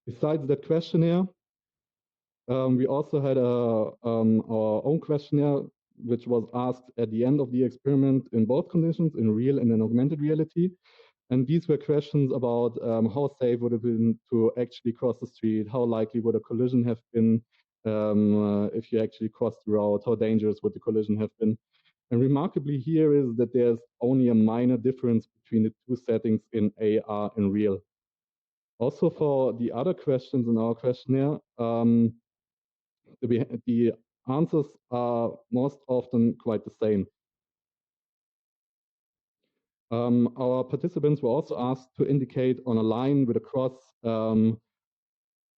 Besides that questionnaire, we also had our own questionnaire, which was asked at the end of the experiment in both conditions, in real and in augmented reality. And these were questions about how safe would it have been to actually cross the street, how likely would a collision have been if you actually crossed the road, how dangerous would the collision have been. And remarkably here is that there's only a minor difference between the two settings in AR and real. Also for the other questions in our questionnaire, the answers are most often quite the same. Our participants were also asked to indicate on a line with a cross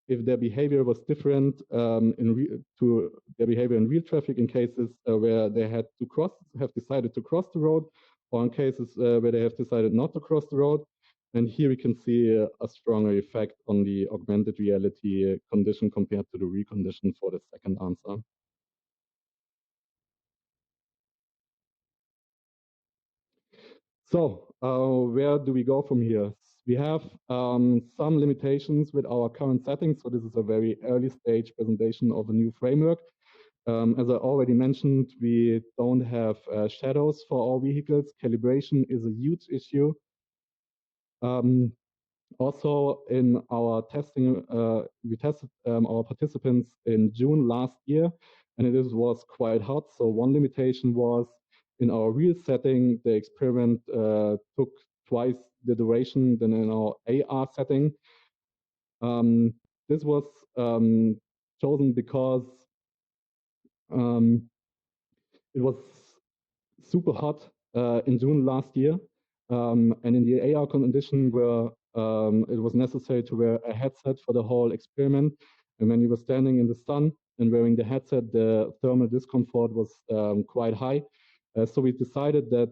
if their behavior was different to their behavior in real traffic in cases where they had to have decided to cross the road, or in cases where they have decided not to cross the road. And here we can see a stronger effect on the augmented reality condition compared to the real condition for the second answer. So where do we go from here? We have some limitations with our current settings. So this is a very early stage presentation of a new framework. As I already mentioned, we don't have shadows for all vehicles. Calibration is a huge issue. Also, in our testing, we tested our participants in June last year, and it was quite hot. So one limitation was in our real setting, the experiment took twice the duration than in our AR setting. This was chosen because it was super hot in June last year, and in the AR condition where it was necessary to wear a headset for the whole experiment. And when you were standing in the sun and wearing the headset, the thermal discomfort was quite high. So we decided that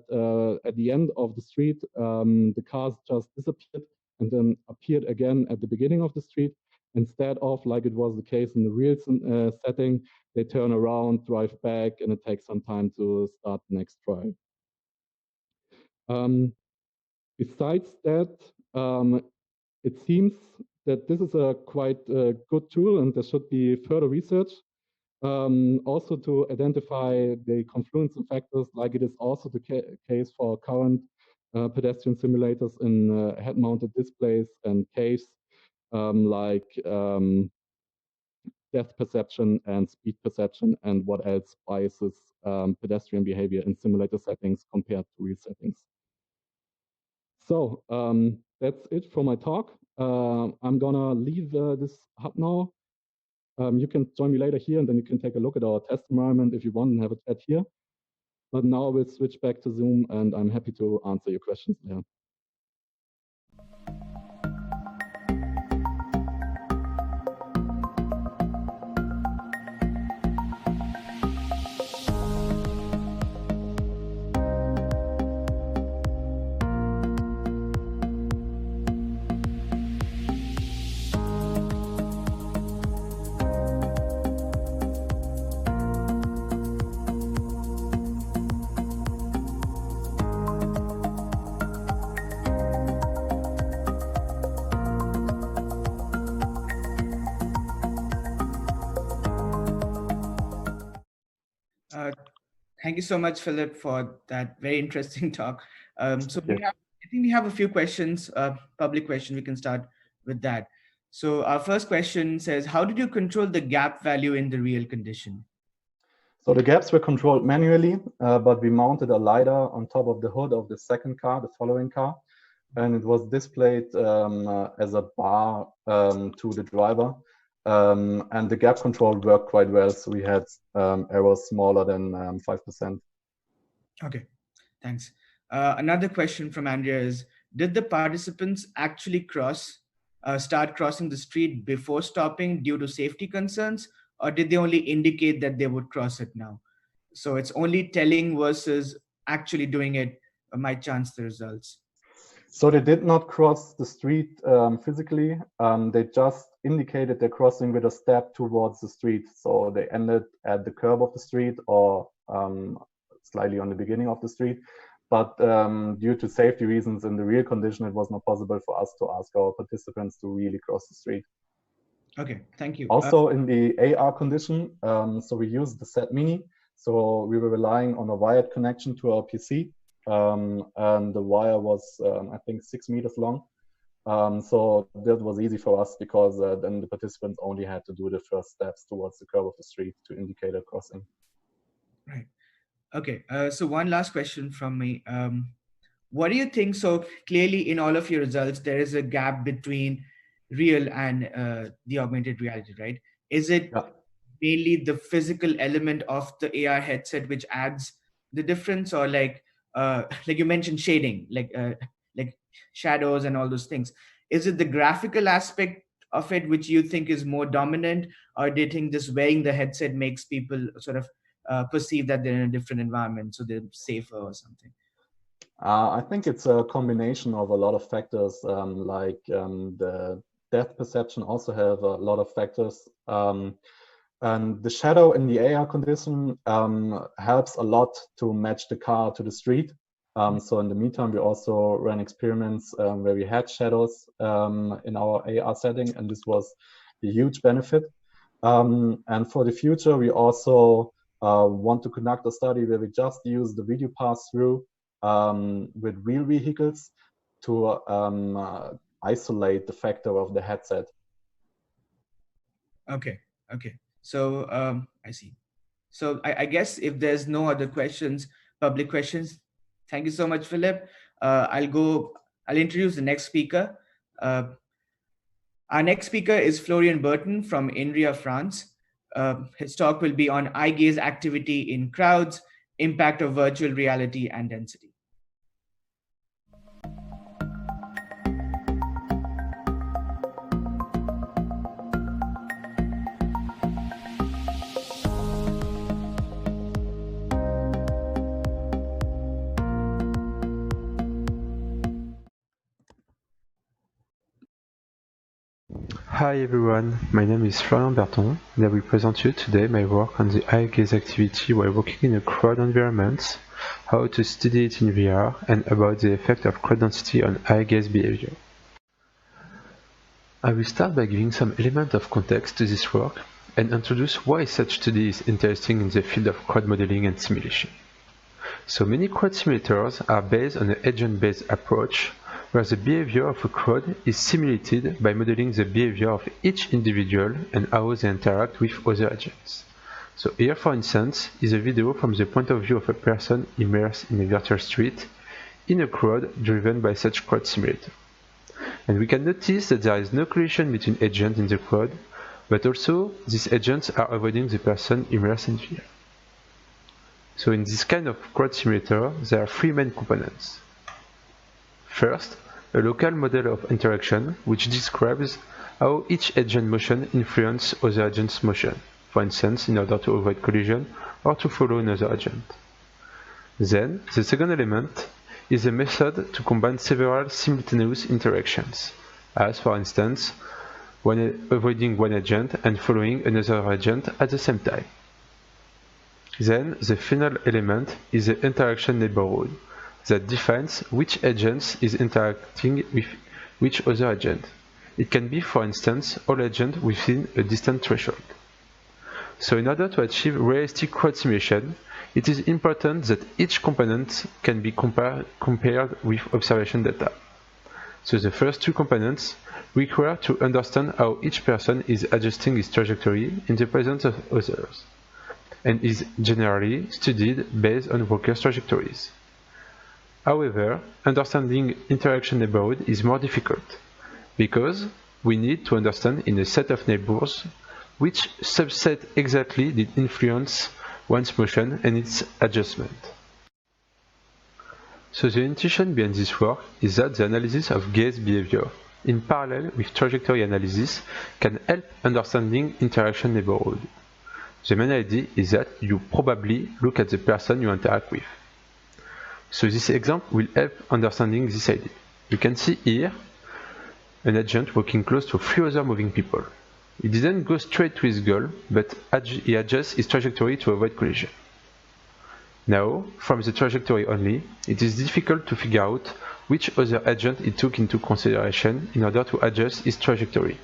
at the end of the street, the cars just disappeared and then appeared again at the beginning of the street. Instead of, like it was the case in the real setting, they turn around, drive back, and it takes some time to start the next trial. Besides that, it seems that this is a quite good tool, and there should be further research. Also to identify the confluence of factors, like it is also the case for current pedestrian simulators in head-mounted displays and caves, like depth perception and speed perception, and what else biases pedestrian behavior in simulator settings compared to real settings. So that's it for my talk. I'm gonna leave this hub now You can join me later here, and then you can take a look at our test environment if you want and have a chat here. But now we'll switch back to Zoom, and I'm happy to answer your questions there. Thank you so much, Philip, for that very interesting talk. I think we have a few questions, public questions. We can start with that. So our first question says, how did you control the gap value in the real condition? So the gaps were controlled manually, but we mounted a LiDAR on top of the hood of the second car, the following car, and it was displayed as a bar to the driver. And the gap control worked quite well, so we had errors smaller than 5%. Okay, thanks. Another question from Andrea is, did the participants actually start crossing the street before stopping due to safety concerns, or did they only indicate that they would cross it now? So it's only telling versus actually doing it might change the results. So they did not cross the street physically. They just indicated they're crossing with a step towards the street. So they ended at the curb of the street or slightly on the beginning of the street. But due to safety reasons in the real condition, it was not possible for us to ask our participants to really cross the street. Okay, thank you. Also in the AR condition, so we used the SET Mini. So we were relying on a wired connection to our PC. And the wire was, I think, 6 meters long. So that was easy for us because then the participants only had to do the first steps towards the curve of the street to indicate a crossing. Right. Okay. So one last question from me. What do you think? So clearly in all of your results, there is a gap between real and the augmented reality, right? Is it mainly the physical element of the AR headset which adds the difference, or like you mentioned shading, like shadows and all those things? Is it the graphical aspect of it which you think is more dominant, or do you think just wearing the headset makes people sort of perceive that they're in a different environment, so they're safer or something? I think it's a combination of a lot of factors, like the depth perception also have a lot of factors. And the shadow in the AR condition helps a lot to match the car to the street. So in the meantime, we also ran experiments where we had shadows in our AR setting, and this was a huge benefit. And for the future, we also want to conduct a study where we just use the video pass-through with real vehicles to isolate the factor of the headset. Okay. So I see. So I guess if there's no other questions, public questions, thank you so much, Philip. I'll introduce the next speaker. Our next speaker is Florian Burton from INRIA, France. His talk will be on eye gaze activity in crowds, impact of virtual reality and density. Hi everyone, my name is Florian Burton, and I will present you today my work on the eye gaze activity while working in a crowd environment, how to study it in VR, and about the effect of crowd density on eye gaze behavior. I will start by giving some element of context to this work and introduce why such study is interesting in the field of crowd modeling and simulation. So many crowd simulators are based on an agent-based approach, where the behavior of a crowd is simulated by modeling the behavior of each individual and how they interact with other agents. So here, for instance, is a video from the point of view of a person immersed in a virtual street in a crowd driven by such crowd simulator. And we can notice that there is no collision between agents in the crowd, but also these agents are avoiding the person immersed in VR. So in this kind of crowd simulator, there are three main components. First, a local model of interaction which describes how each agent motion influences other agents' motion, for instance, in order to avoid collision or to follow another agent. Then, the second element is a method to combine several simultaneous interactions, as for instance, avoiding one agent and following another agent at the same time. Then, the final element is the interaction neighborhood that defines which agents is interacting with which other agent. It can be, for instance, all agents within a distant threshold. So in order to achieve realistic crowd simulation, it is important that each component can be compared with observation data. So the first two components require to understand how each person is adjusting his trajectory in the presence of others, and is generally studied based on workers' trajectories. However, understanding interaction neighborhood is more difficult, because we need to understand in a set of neighbors which subset exactly did influence one's motion and its adjustment. So the intuition behind this work is that the analysis of gaze behavior, in parallel with trajectory analysis, can help understanding interaction neighborhood. The main idea is that you probably look at the person you interact with. So this example will help understanding this idea. You can see here an agent walking close to three other moving people. He didn't go straight to his goal, but he adjusts his trajectory to avoid collision. Now, from the trajectory only, it is difficult to figure out which other agent he took into consideration in order to adjust his trajectory.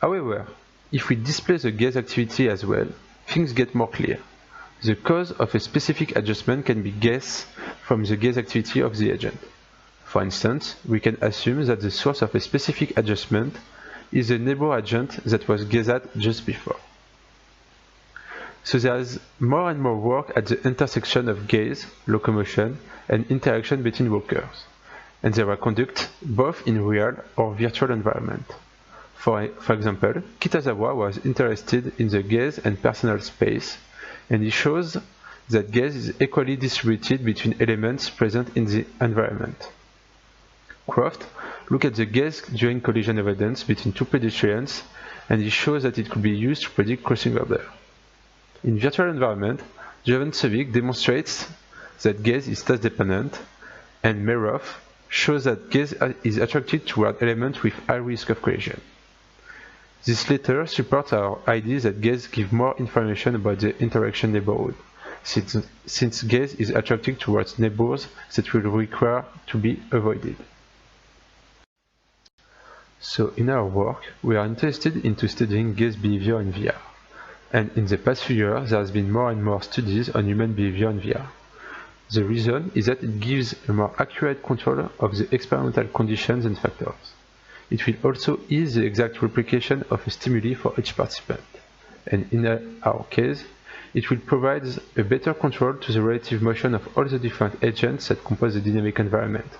However, if we display the gaze activity as well, things get more clear. The cause of a specific adjustment can be guessed from the gaze activity of the agent. For instance, we can assume that the source of a specific adjustment is the neighbor agent that was gazed at just before. So there is more and more work at the intersection of gaze, locomotion, and interaction between walkers, and they were conducted both in real or virtual environment. For example, Kitazawa was interested in the gaze and personal space, and he shows that gaze is equally distributed between elements present in the environment. Croft looked at the gaze during collision avoidance between two pedestrians, and he shows that it could be used to predict crossing over. In virtual environment, Jovancevic demonstrates that gaze is task-dependent, and Merov shows that gaze is attracted toward elements with high risk of collision. This latter supports our idea that gaze gives more information about the interaction neighborhood, since gaze is attracted towards neighbors that will require to be avoided. So in our work, we are interested into studying gaze behavior in VR. And in the past few years, there has been more and more studies on human behavior in VR. The reason is that it gives a more accurate control of the experimental conditions and factors. It will also ease the exact replication of a stimuli for each participant. And in our case, it will provide a better control to the relative motion of all the different agents that compose the dynamic environment,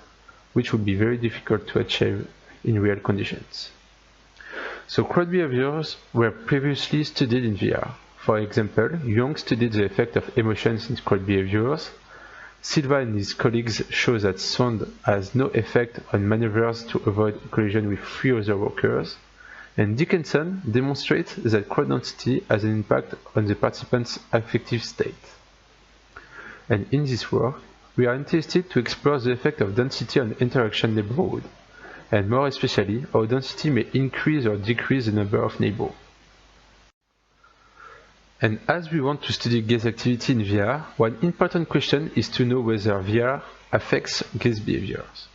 which would be very difficult to achieve in real conditions. So crowd behaviors were previously studied in VR. For example, Young studied the effect of emotions in crowd behaviors. Silva and his colleagues show that sound has no effect on maneuvers to avoid collision with three other walkers. And Dickinson demonstrates that crowd density has an impact on the participant's affective state. And in this work, we are interested to explore the effect of density on interaction neighborhood, and more especially how density may increase or decrease the number of neighbors. And as we want to study gaze activity in VR, one important question is to know whether VR affects gaze behaviors.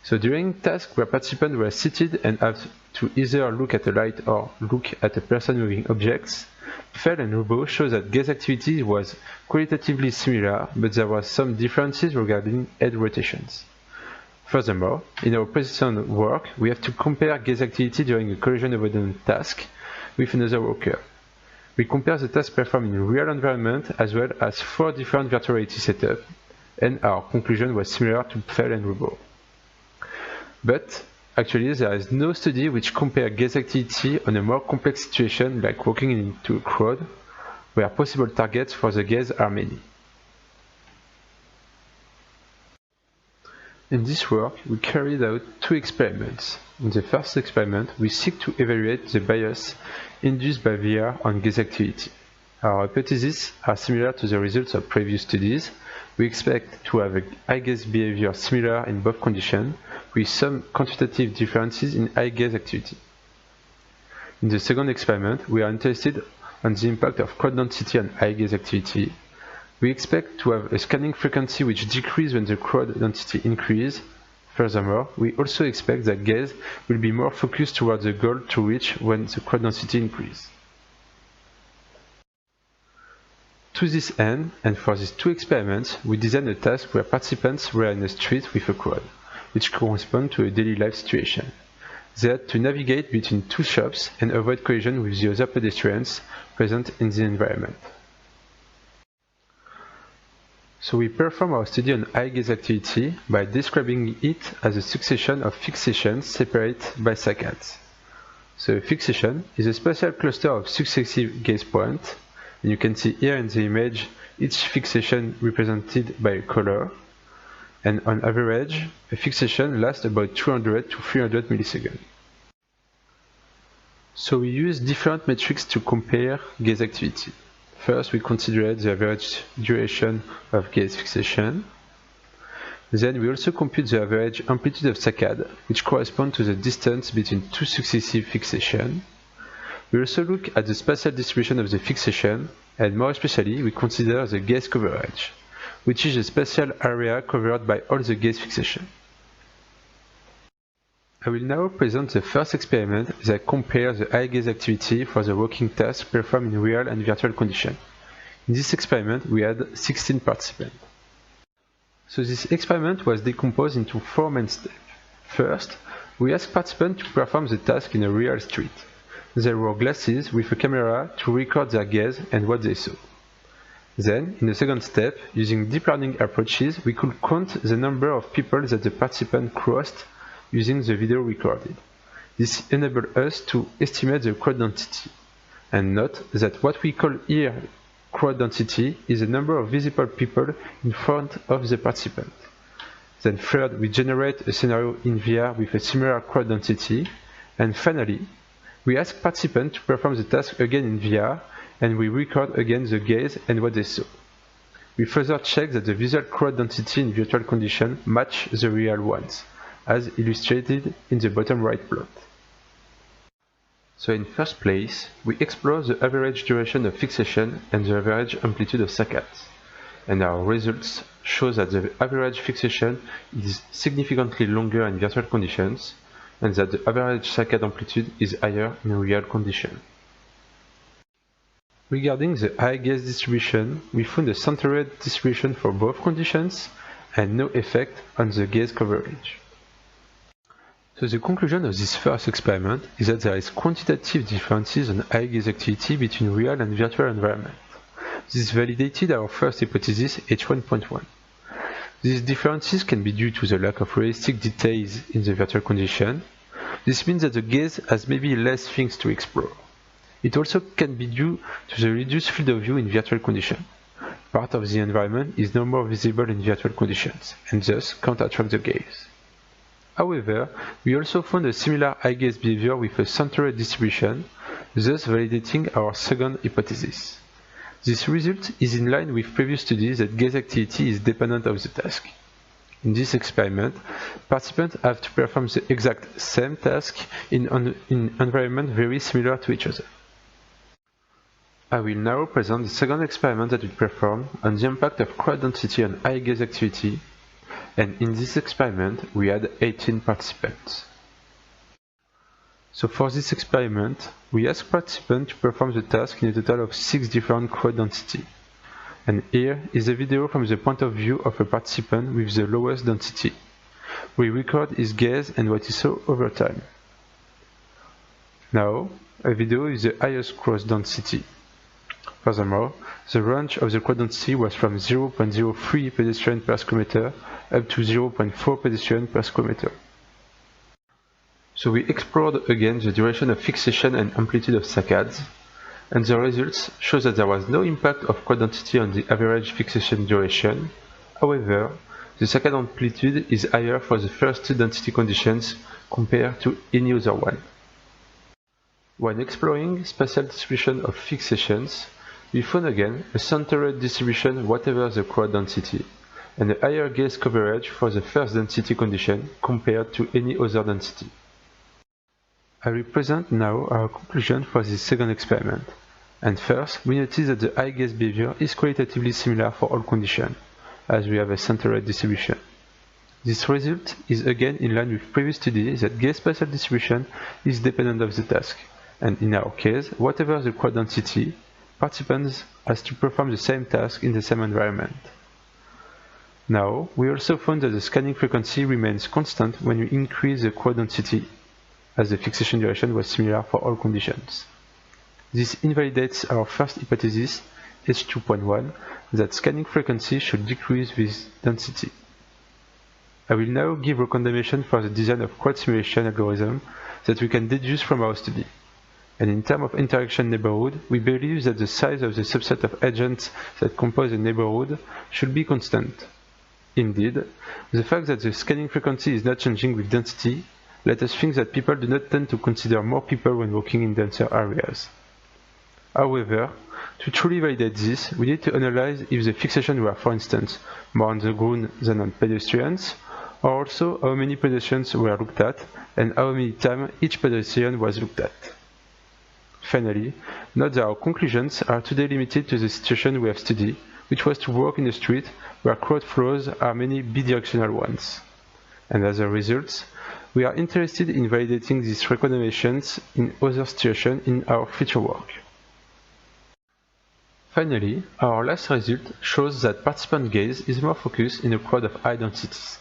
So during tasks where participants were seated and have to either look at a light or look at a person moving objects, Fell and Rubo show that gaze activity was qualitatively similar, but there were some differences regarding head rotations. Furthermore, in our present work, we have to compare gaze activity during a collision avoidance task with another walker. We compare the task performed in real environment as well as 4 different virtual reality setups, and our conclusion was similar to Fell and Rubo. But Actually, there is no study which compares gaze activity on a more complex situation like walking into a crowd, where possible targets for the gaze are many. In this work, we carried out two experiments. In the first experiment, we seek to evaluate the bias induced by VR on gaze activity. Our hypotheses are similar to the results of previous studies. We expect to have a eye gaze behavior similar in both conditions, with some quantitative differences in eye gaze activity. In the second experiment, we are interested on the impact of crowd density on eye gaze activity. We expect to have a scanning frequency which decreases when the crowd density increases. Furthermore, we also expect that gaze will be more focused towards the goal to reach when the crowd density increases. To this end, and for these two experiments, we designed a task where participants were in a street with a crowd, which corresponds to a daily life situation. They had to navigate between two shops and avoid collision with the other pedestrians present in the environment. So we perform our study on eye gaze activity by describing it as a succession of fixations separated by saccades. So a fixation is a spatial cluster of successive gaze points, and you can see here in the image each fixation represented by a color, and on average a fixation lasts about 200 to 300 milliseconds. So we use different metrics to compare gaze activity. First, we considered the average duration of gaze fixation. Then we also compute the average amplitude of saccade, which corresponds to the distance between two successive fixations. We also look at the spatial distribution of the fixation, and more especially, we consider the gaze coverage, which is the spatial area covered by all the gaze fixations. I will now present the first experiment that compares the eye gaze activity for the walking task performed in real and virtual conditions. In this experiment, we had 16 participants. So this experiment was decomposed into 4 main steps. First, we asked participants to perform the task in a real street. They wore glasses with a camera to record their gaze and what they saw. Then, in the second step, using deep learning approaches, we could count the number of people that the participant crossed using the video recorded. This enabled us to estimate the crowd density. And note that what we call here crowd density is the number of visible people in front of the participant. Then third, we generate a scenario in VR with a similar crowd density. And finally, we ask participants to perform the task again in VR, and we record again the gaze and what they saw. We further check that the visual crowd density in virtual conditions match the real ones, as illustrated in the bottom right plot. So in first place, we explore the average duration of fixation and the average amplitude of saccades. And our results show that the average fixation is significantly longer in virtual conditions, and that the average saccade amplitude is higher in real conditions. Regarding the eye gaze distribution, we found a centered distribution for both conditions and no effect on the gaze coverage. So the conclusion of this first experiment is that there is quantitative differences on eye gaze activity between real and virtual environment. This validated our first hypothesis H1.1. These differences can be due to the lack of realistic details in the virtual condition. This means that the gaze has maybe less things to explore. It also can be due to the reduced field of view in virtual conditions. Part of the environment is no more visible in virtual conditions, and thus can't attract the gaze. However, we also found a similar eye gaze behavior with a centered distribution, thus validating our second hypothesis. This result is in line with previous studies that gaze activity is dependent of the task. In this experiment, participants have to perform the exact same task in environments very similar to each other. I will now present the second experiment that we performed on the impact of crowd density on eye gaze activity, and in this experiment we had 18 participants. So for this experiment, we asked participants to perform the task in a total of 6 different crowd density. And here is a video from the point of view of a participant with the lowest density. We record his gaze and what he saw over time. Now, a video is the highest crowd density. Furthermore, the range of the crowd density was from 0.03 pedestrians per square meter up to 0.4 pedestrians per square meter. So we explored again the duration of fixation and amplitude of saccades, and the results show that there was no impact of quad density on the average fixation duration. However, the saccade amplitude is higher for the first two density conditions compared to any other one. When exploring spatial distribution of fixations, we found again a centered distribution whatever the quad density, and a higher gaze coverage for the first density condition compared to any other density. I represent now our conclusion for this second experiment. And first, we notice that the eye gaze behavior is qualitatively similar for all conditions, as we have a centered distribution. This result is again in line with previous studies that gaze spatial distribution is dependent of the task, and in our case, whatever the quad density, participants has to perform the same task in the same environment. Now, we also found that the scanning frequency remains constant when we increase the quad density, as the fixation duration was similar for all conditions. This invalidates our first hypothesis, H2.1, that scanning frequency should decrease with density. I will now give recommendation for the design of quad simulation algorithm that we can deduce from our study. And in terms of interaction neighborhood, we believe that the size of the subset of agents that compose a neighborhood should be constant. Indeed, the fact that the scanning frequency is not changing with density let us think that people do not tend to consider more people when walking in denser areas. However, to truly validate this, we need to analyze if the fixation were, for instance, more on the ground than on pedestrians, or also how many pedestrians were looked at and how many times each pedestrian was looked at. Finally, note that our conclusions are today limited to the situation we have studied, which was to walk in a street where crowd flows are many bidirectional ones. And as a result, we are interested in validating these recommendations in other situations in our future work. Finally, our last result shows that participant gaze is more focused in a crowd of high densities,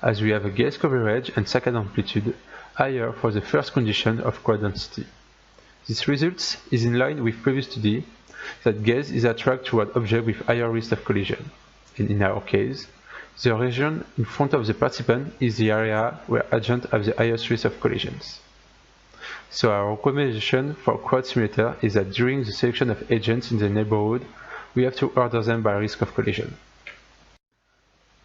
as we have a gaze coverage and saccade amplitude higher for the first condition of quad density. This result is in line with previous study that gaze is attracted toward objects with higher risk of collision, and in our case, the region in front of the participant is the area where agents have the highest risk of collisions. So our recommendation for quad simulator is that during the selection of agents in the neighborhood, we have to order them by risk of collision.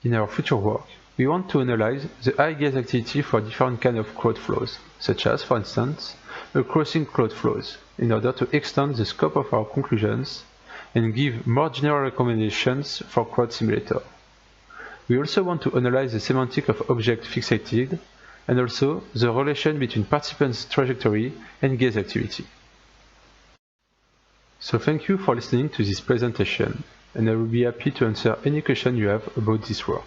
In our future work, we want to analyze the eye gaze activity for different kinds of crowd flows, such as, for instance, a crossing crowd flows, in order to extend the scope of our conclusions and give more general recommendations for quad simulator. We also want to analyze the semantic of objects fixated and also the relation between participants' trajectory and gaze activity. So thank you for listening to this presentation, and I will be happy to answer any question you have about this work.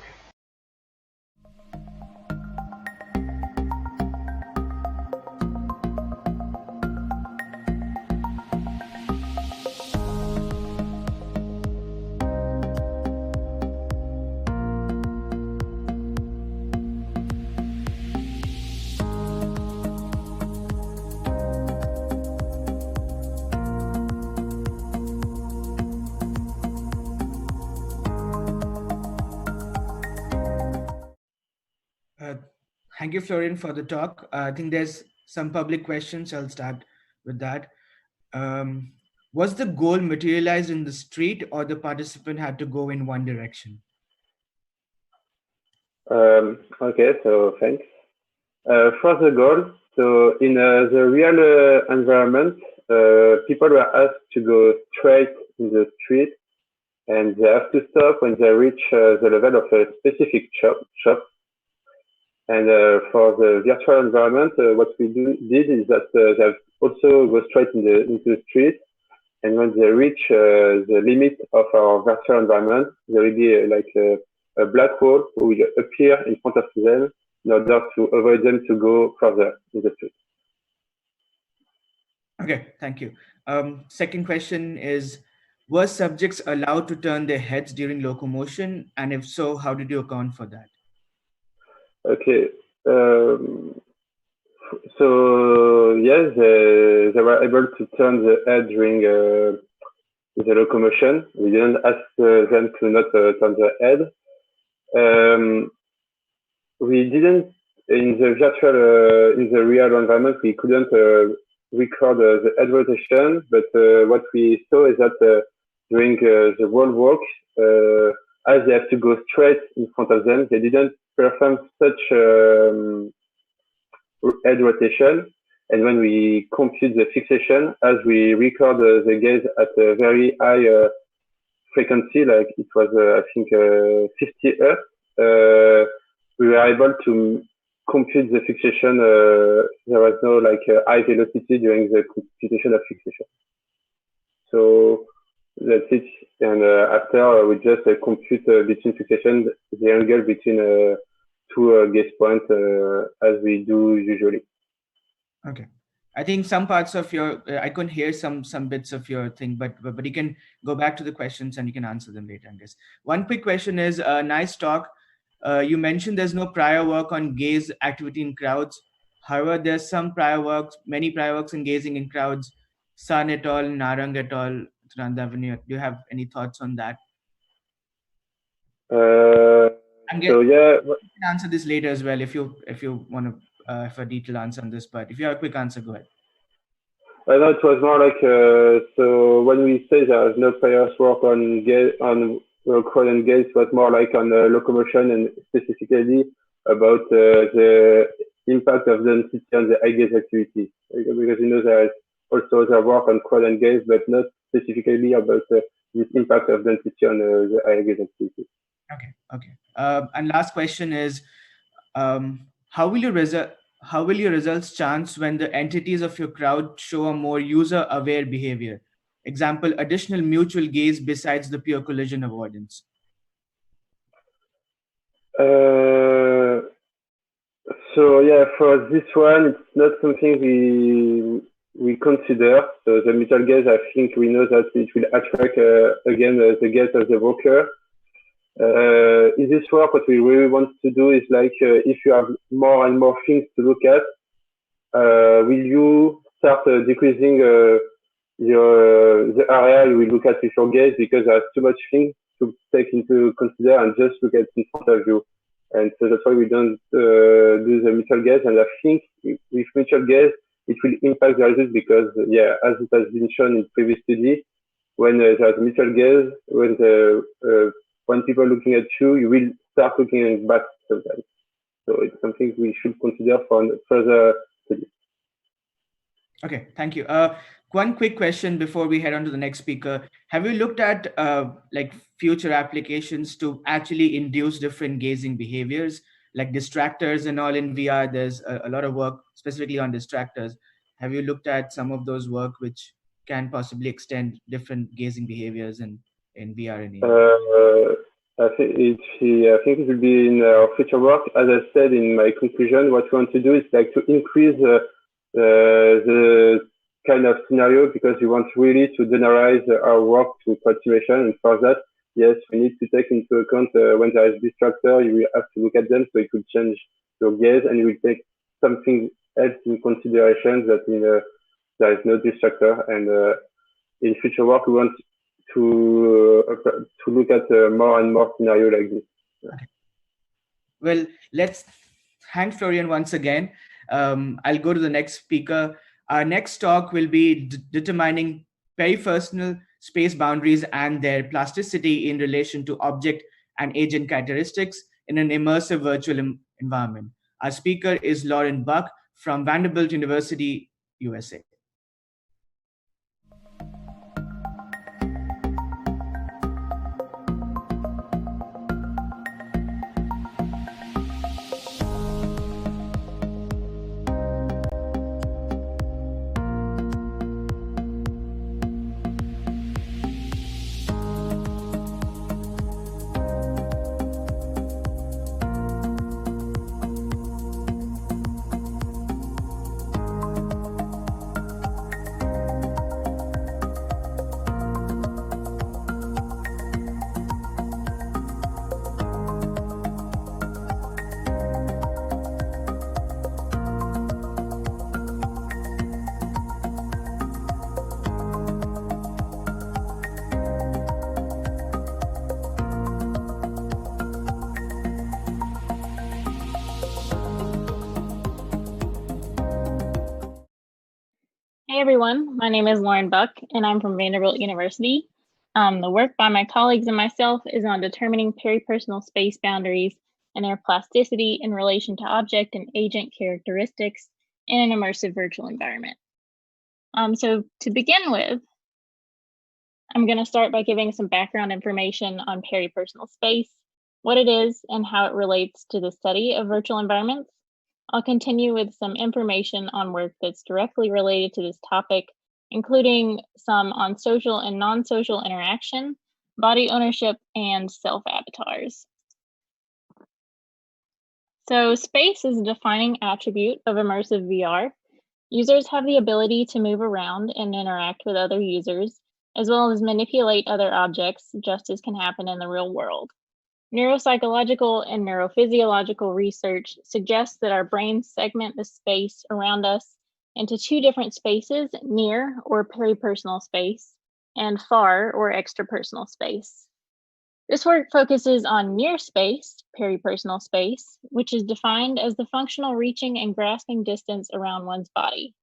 Thank you, Florian, for the talk. I think there's some public questions. I'll start with that. Was the goal materialized in the street, or the participant had to go in one direction? Okay, so thanks. For the goal, so in the real environment, people were asked to go straight in the street, and they have to stop when they reach the level of a specific shop. And for the virtual environment, what we did is that they have also go straight into the street, and when they reach the limit of our virtual environment, there will be like a black wall who will appear in front of them in order to avoid them to go further in the street. Okay, thank you. Second question is, were subjects allowed to turn their heads during locomotion? And if so, how did you account for that? Okay. So yes, they were able to turn the head during the locomotion. We didn't ask them to not turn the head. We didn't in the in the real environment, we couldn't record the head rotation, but what we saw is that during the wall walk, as they have to go straight in front of them, they didn't perform such head rotation. And when we compute the fixation, as we record the gaze at a very high frequency, like it was, I think, 50 Hz, we were able to compute the fixation. There was no like high velocity during the computation of fixation. So that's it. And after we just compute between fixation the angle between two gaze points as we do usually. Okay. I think some parts of your, I couldn't hear some bits of your thing, but you can go back to the questions and you can answer them later, I guess. One quick question is, nice talk. You mentioned there's no prior work on gaze activity in crowds. However, there's some prior works, many prior works in gazing in crowds. Sun et al., Narang et al., Randavani. Do you have any thoughts on that? So yeah, you can answer this later as well if you want to have a detailed answer on this. But if you have a quick answer, go ahead. I know it was more like so when we say there's no prior work on crowd and gaze, it was more like on locomotion and specifically about the impact of density on the eye gaze activity. Because there is also other work on crowd and gaze, but not specifically about this impact of density on the eye gaze activity. Okay. And last question is, how will your results chance when the entities of your crowd show a more user-aware behavior? Example, additional mutual gaze besides the pure collision avoidance. So yeah, for this one, it's not something we consider. So the mutual gaze, I think we know that it will attract again the gaze of the walker. In this work, what we really want to do is like if you have more and more things to look at, will you start decreasing the area you will look at with your gaze because there's too much things to take into consider and just look at in front of you. And so that's why we don't do the mutual gaze. And I think with mutual gaze, it will impact the results because, yeah, as it has been shown in previous study, when there's mutual gaze, when people are looking at you, you will start looking back sometimes. So it's something we should consider for further study. Okay, thank you. One quick question before we head on to the next speaker. Have you looked at like future applications to actually induce different gazing behaviors, like distractors and all in VR? There's a lot of work specifically on distractors. Have you looked at some of those work which can possibly extend different gazing behaviors in VR and AR? I think it will be in our future work. As I said in my conclusion, what we want to do is like to increase the kind of scenario because we want really to generalize our work to approximation. And for that, yes, we need to take into account when there is distractor, you will have to look at them so it will change your gaze and you will take something else in consideration that there is no distractor. And in future work, we want to look at more and more scenario like this. Okay. Well, let's thank Florian once again. I'll go to the next speaker. Our next talk will be determining peripersonal space boundaries and their plasticity in relation to object and agent characteristics in an immersive virtual environment. Our speaker is Lauren Buck from Vanderbilt University, USA. everyone, my name is Lauren Buck and I'm from Vanderbilt University. The work by my colleagues and myself is on determining peripersonal space boundaries and their plasticity in relation to object and agent characteristics in an immersive virtual environment. So to begin with, I'm going to start by giving some background information on peripersonal space, what it is, and how it relates to the study of virtual environments. I'll continue with some information on work that's directly related to this topic, including some on social and non-social interaction, body ownership, and self-avatars. So space is a defining attribute of immersive VR. Users have the ability to move around and interact with other users, as well as manipulate other objects, just as can happen in the real world. Neuropsychological and neurophysiological research suggests that our brains segment the space around us into two different spaces, near or peripersonal space, and far or extrapersonal space. This work focuses on near space, peripersonal space, which is defined as the functional reaching and grasping distance around one's body.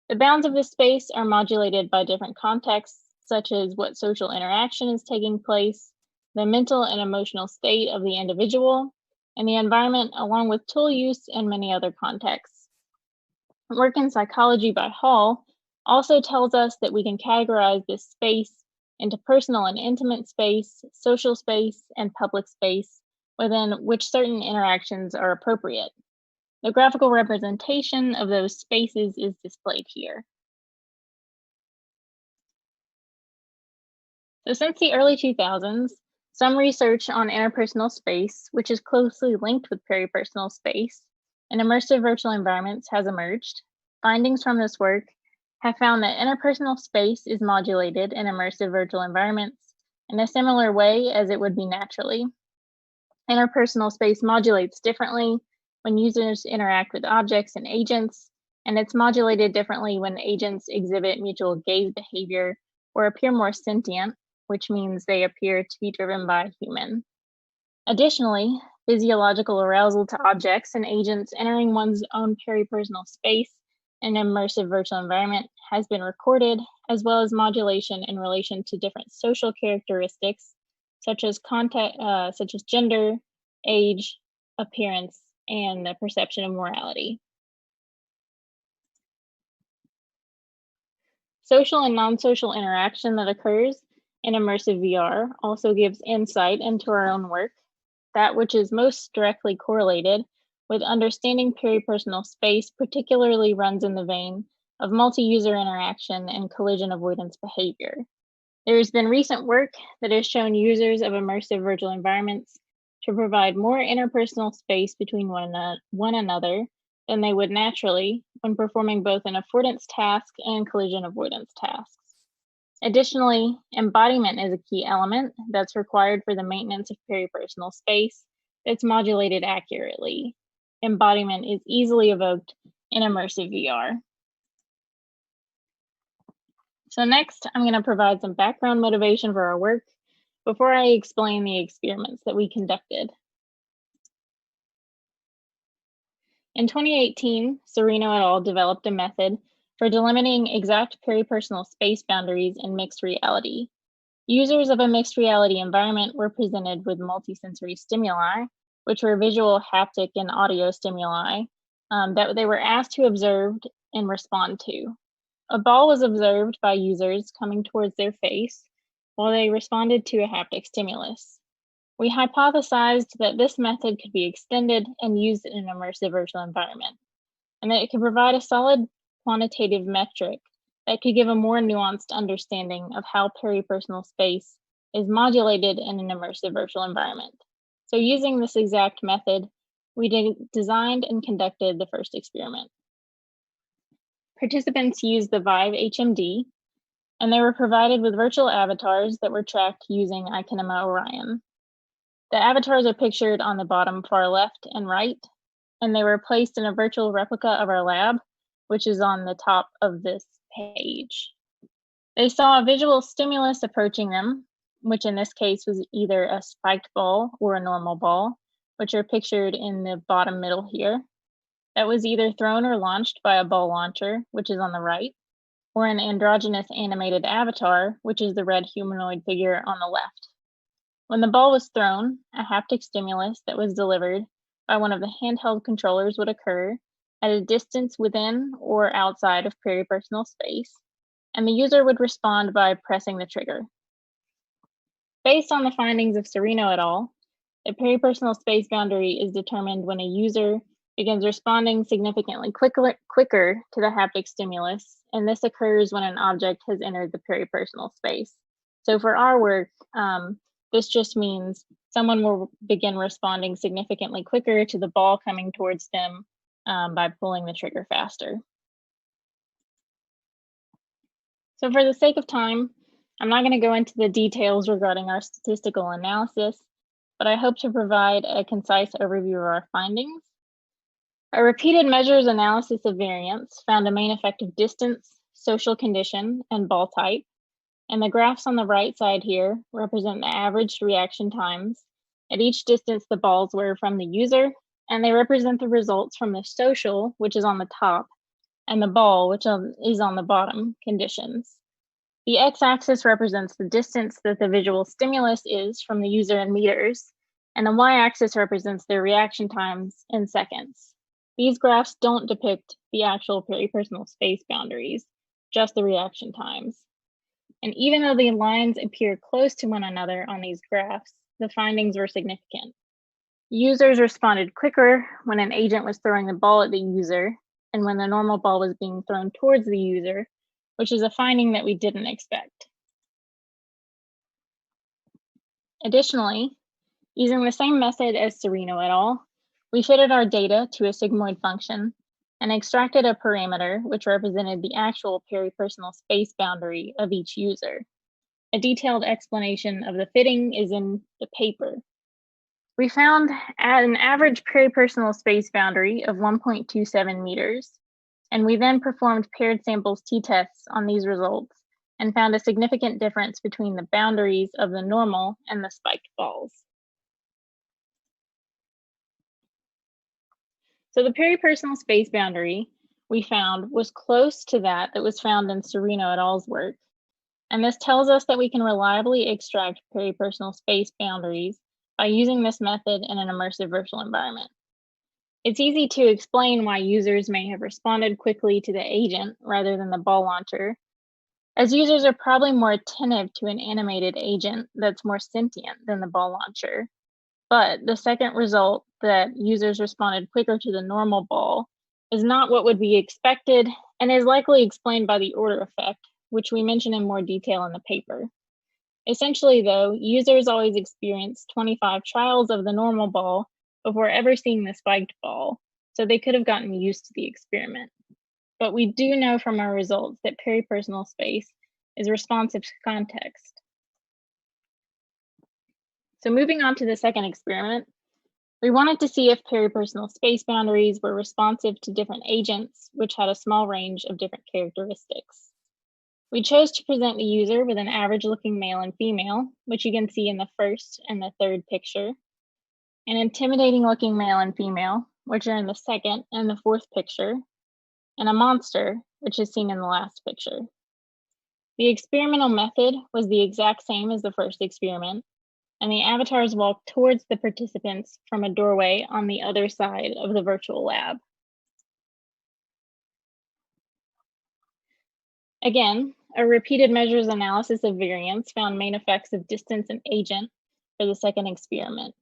The bounds of this space are modulated by different contexts, such as what social interaction is taking place, the mental and emotional state of the individual, and the environment, along with tool use and many other contexts. Work in psychology by Hall also tells us that we can categorize this space into personal and intimate space, social space, and public space, within which certain interactions are appropriate. The graphical representation of those spaces is displayed here. So since the early 2000s, some research on interpersonal space, which is closely linked with peripersonal space, in immersive virtual environments has emerged. Findings from this work have found that interpersonal space is modulated in immersive virtual environments in a similar way as it would be naturally. Interpersonal space modulates differently when users interact with objects and agents, and it's modulated differently when agents exhibit mutual gaze behavior or appear more sentient, which means they appear to be driven by a human. Additionally, physiological arousal to objects and agents entering one's own peripersonal space in an immersive virtual environment has been recorded, as well as modulation in relation to different social characteristics, such as gender, age, appearance, and the perception of morality. Social and non-social interaction that occurs in immersive VR also gives insight into our own work, that which is most directly correlated with understanding peripersonal space particularly runs in the vein of multi-user interaction and collision avoidance behavior. There has been recent work that has shown users of immersive virtual environments to provide more interpersonal space between one another than they would naturally when performing both an affordance task and collision avoidance tasks. Additionally, embodiment is a key element that's required for the maintenance of peripersonal space that's modulated accurately. Embodiment is easily evoked in immersive VR. So next, I'm going to provide some background motivation for our work before I explain the experiments that we conducted. In 2018, Serino et al. Developed a method for delimiting exact peripersonal space boundaries in mixed reality. Users of a mixed reality environment were presented with multisensory stimuli, which were visual, haptic, and audio stimuli that they were asked to observe and respond to. A ball was observed by users coming towards their face while they responded to a haptic stimulus. We hypothesized that this method could be extended and used in an immersive virtual environment, and that it could provide a solid quantitative metric that could give a more nuanced understanding of how peripersonal space is modulated in an immersive virtual environment. So using this exact method, we designed and conducted the first experiment. Participants used the Vive HMD, and they were provided with virtual avatars that were tracked using iKinema Orion. The avatars are pictured on the bottom far left and right, and they were placed in a virtual replica of our lab, which is on the top of this page. They saw a visual stimulus approaching them, which in this case was either a spiked ball or a normal ball, which are pictured in the bottom middle here. That was either thrown or launched by a ball launcher, which is on the right. or an androgynous animated avatar, which is the red humanoid figure on the left. When the ball was thrown, a haptic stimulus that was delivered by one of the handheld controllers would occur at a distance within or outside of peripersonal space, and the user would respond by pressing the trigger. Based on the findings of Serino et al., the peripersonal space boundary is determined when a user begins responding significantly quicker to the haptic stimulus, and this occurs when an object has entered the peripersonal space. So for our work, this just means someone will begin responding significantly quicker to the ball coming towards them by pulling the trigger faster. So for the sake of time, I'm not going to go into the details regarding our statistical analysis, but I hope to provide a concise overview of our findings. A repeated measures analysis of variance found a main effect of distance, social condition, and ball type. And the graphs on the right side here represent the averaged reaction times at each distance the balls were from the user, and they represent the results from the social, which is on the top, and the ball, which is on the bottom, conditions. The x-axis represents the distance that the visual stimulus is from the user in meters, and the y-axis represents their reaction times in seconds. These graphs don't depict the actual peripersonal space boundaries, just the reaction times. And even though the lines appear close to one another on these graphs, the findings were significant. Users responded quicker when an agent was throwing the ball at the user and when the normal ball was being thrown towards the user, which is a finding that we didn't expect. Additionally, using the same method as Serino et al., we fitted our data to a sigmoid function and extracted a parameter which represented the actual peripersonal space boundary of each user. A detailed explanation of the fitting is in the paper. We found an average peripersonal space boundary of 1.27 meters, and we then performed paired samples t-tests on these results and found a significant difference between the boundaries of the normal and the spiked balls. So the peripersonal space boundary we found was close to that was found in Serino et al.'s work. And this tells us that we can reliably extract peripersonal space boundaries by using this method in an immersive virtual environment. It's easy to explain why users may have responded quickly to the agent rather than the ball launcher, as users are probably more attentive to an animated agent that's more sentient than the ball launcher. But the second result, that users responded quicker to the normal ball, is not what would be expected and is likely explained by the order effect, which we mention in more detail in the paper. Essentially, though, users always experience 25 trials of the normal ball before ever seeing the spiked ball, so they could have gotten used to the experiment. But we do know from our results that peripersonal space is responsive to context. So moving on to the second experiment, we wanted to see if peripersonal space boundaries were responsive to different agents, which had a small range of different characteristics. We chose to present the user with an average-looking male and female, which you can see in the first and the third picture, an intimidating-looking male and female, which are in the second and the fourth picture, and a monster, which is seen in the last picture. The experimental method was the exact same as the first experiment, and the avatars walked towards the participants from a doorway on the other side of the virtual lab. Again, a repeated measures analysis of variance found main effects of distance and agent for the second experiment.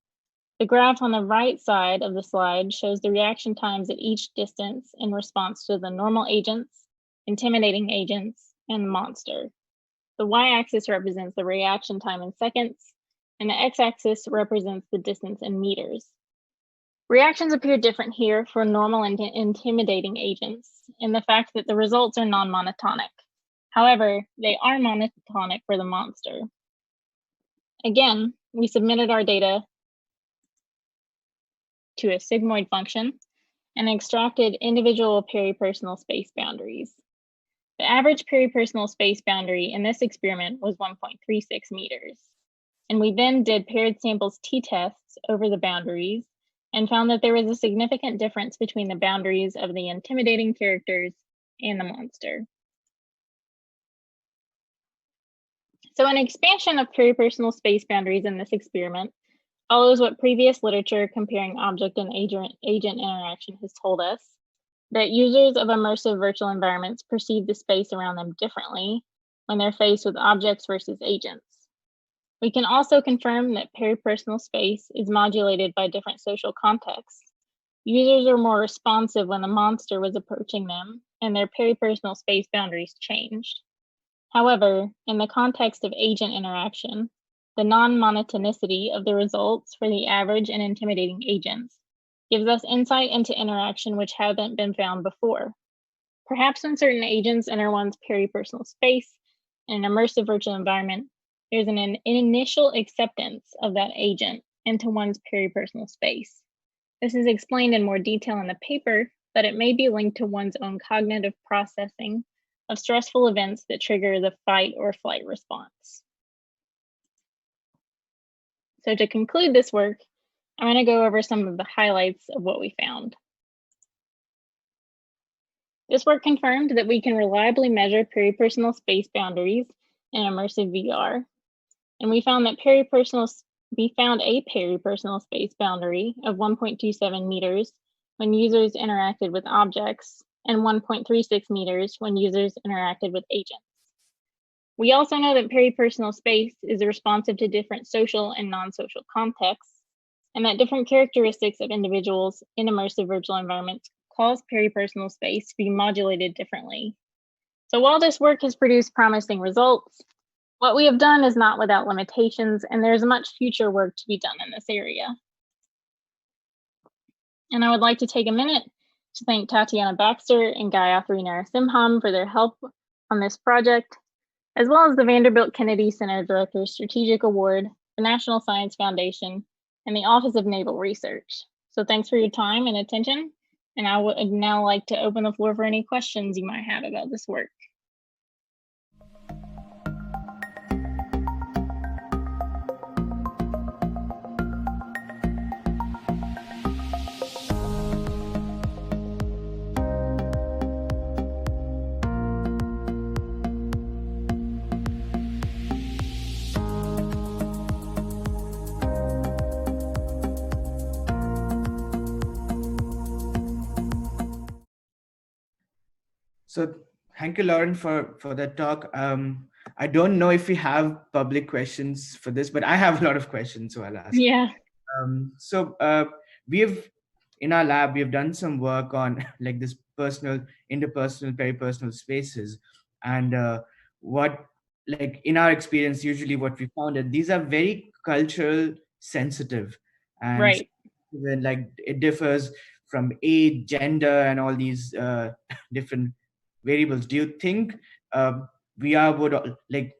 The graph on the right side of the slide shows the reaction times at each distance in response to the normal agents, intimidating agents, and the monster. The y-axis represents the reaction time in seconds, and the x-axis represents the distance in meters. Reactions appear different here for normal and intimidating agents in the fact that the results are non-monotonic. However, they are monotonic for the monster. Again, we submitted our data to a sigmoid function and extracted individual peripersonal space boundaries. The average peripersonal space boundary in this experiment was 1.36 meters. And we then did paired samples t-tests over the boundaries and found that there was a significant difference between the boundaries of the intimidating characters and the monster. So an expansion of peripersonal space boundaries in this experiment follows what previous literature comparing object and agent interaction has told us, that users of immersive virtual environments perceive the space around them differently when they're faced with objects versus agents. We can also confirm that peripersonal space is modulated by different social contexts. Users are more responsive when the monster was approaching them, and their peripersonal space boundaries changed. However, in the context of agent interaction, the non-monotonicity of the results for the average and intimidating agents gives us insight into interaction which haven't been found before. Perhaps when certain agents enter one's peripersonal space in an immersive virtual environment, there's an initial acceptance of that agent into one's peripersonal space. This is explained in more detail in the paper, but it may be linked to one's own cognitive processing of stressful events that trigger the fight or flight response. So to conclude this work, I'm going to go over some of the highlights of what we found. This work confirmed that we can reliably measure peripersonal space boundaries in immersive VR, and we found a peripersonal space boundary of 1.27 meters when users interacted with objects and 1.36 meters when users interacted with agents. We also know that peripersonal space is responsive to different social and non-social contexts, and that different characteristics of individuals in immersive virtual environments cause peripersonal space to be modulated differently. So while this work has produced promising results, what we have done is not without limitations, and there's much future work to be done in this area. And I would like to take a minute to thank Tatiana Baxter and Gayatri Narasimham for their help on this project, as well as the Vanderbilt Kennedy Center Director's Strategic Award, the National Science Foundation, and the Office of Naval Research. So thanks for your time and attention, and I would now like to open the floor for any questions you might have about this work. So thank you, Lauren, for that talk. I don't know if we have public questions for this, but I have a lot of questions, so I'll ask. Yeah. We have, in our lab, we have done some work on like this personal, interpersonal, peripersonal spaces. And in our experience, usually what we found that these are very cultural sensitive. And right. Then like it differs from age, gender, and all these different variables. Do you think VR would, like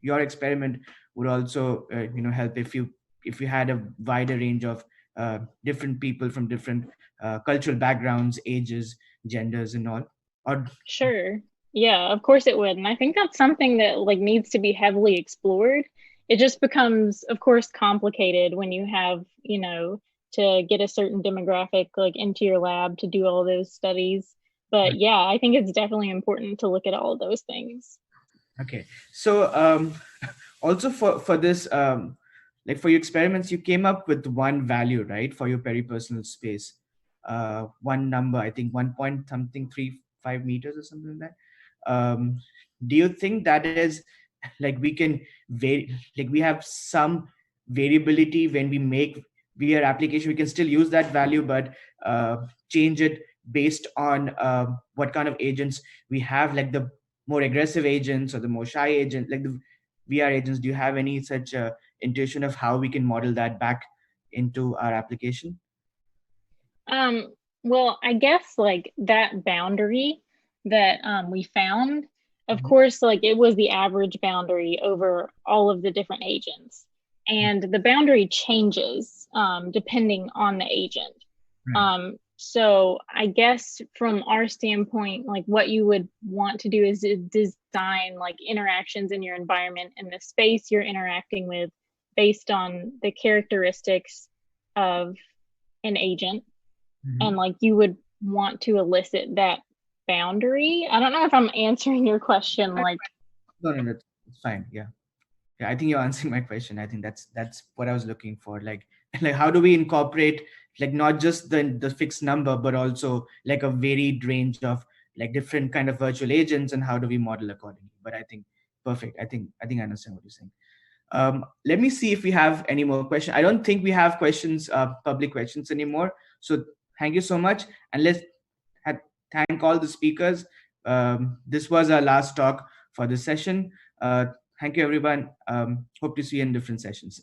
your experiment would also help if you had a wider range of different people from different cultural backgrounds, ages, genders, and all? Or sure, yeah, of course it would, and I think that's something that like needs to be heavily explored. It just becomes, of course, complicated when you have to get a certain demographic like into your lab to do all those studies. But yeah, I think it's definitely important to look at all of those things. Okay, so also for this, like for your experiments, you came up with one value, right, for your peripersonal space, one number, I think 1.35 meters or something like that. Do you think that is like we can we have some variability when we make VR application? We can still use that value, but change it based on what kind of agents we have, like the more aggressive agents or the more shy agent, like the VR agents. Do you have any such intuition of how we can model that back into our application? Well, I guess like that boundary that we found, of course, like it was the average boundary over all of the different agents. And the boundary changes depending on the agent. Right. So I guess from our standpoint, like what you would want to do is design like interactions in your environment and the space you're interacting with based on the characteristics of an agent. And like you would want to elicit that boundary. I don't know if I'm answering your question. Like, no, it's fine. Yeah. Yeah, I think you're answering my question. I think that's what I was looking for. Like how do we incorporate like not just the fixed number, but also like a varied range of like different kind of virtual agents, and how do we model accordingly? But I think perfect. I think I understand what you're saying. Let me see if we have any more questions. I don't think we have questions, public questions anymore. So thank you so much, and let's thank all the speakers. This was our last talk for this session. Thank you, everyone. Hope to see you in different sessions.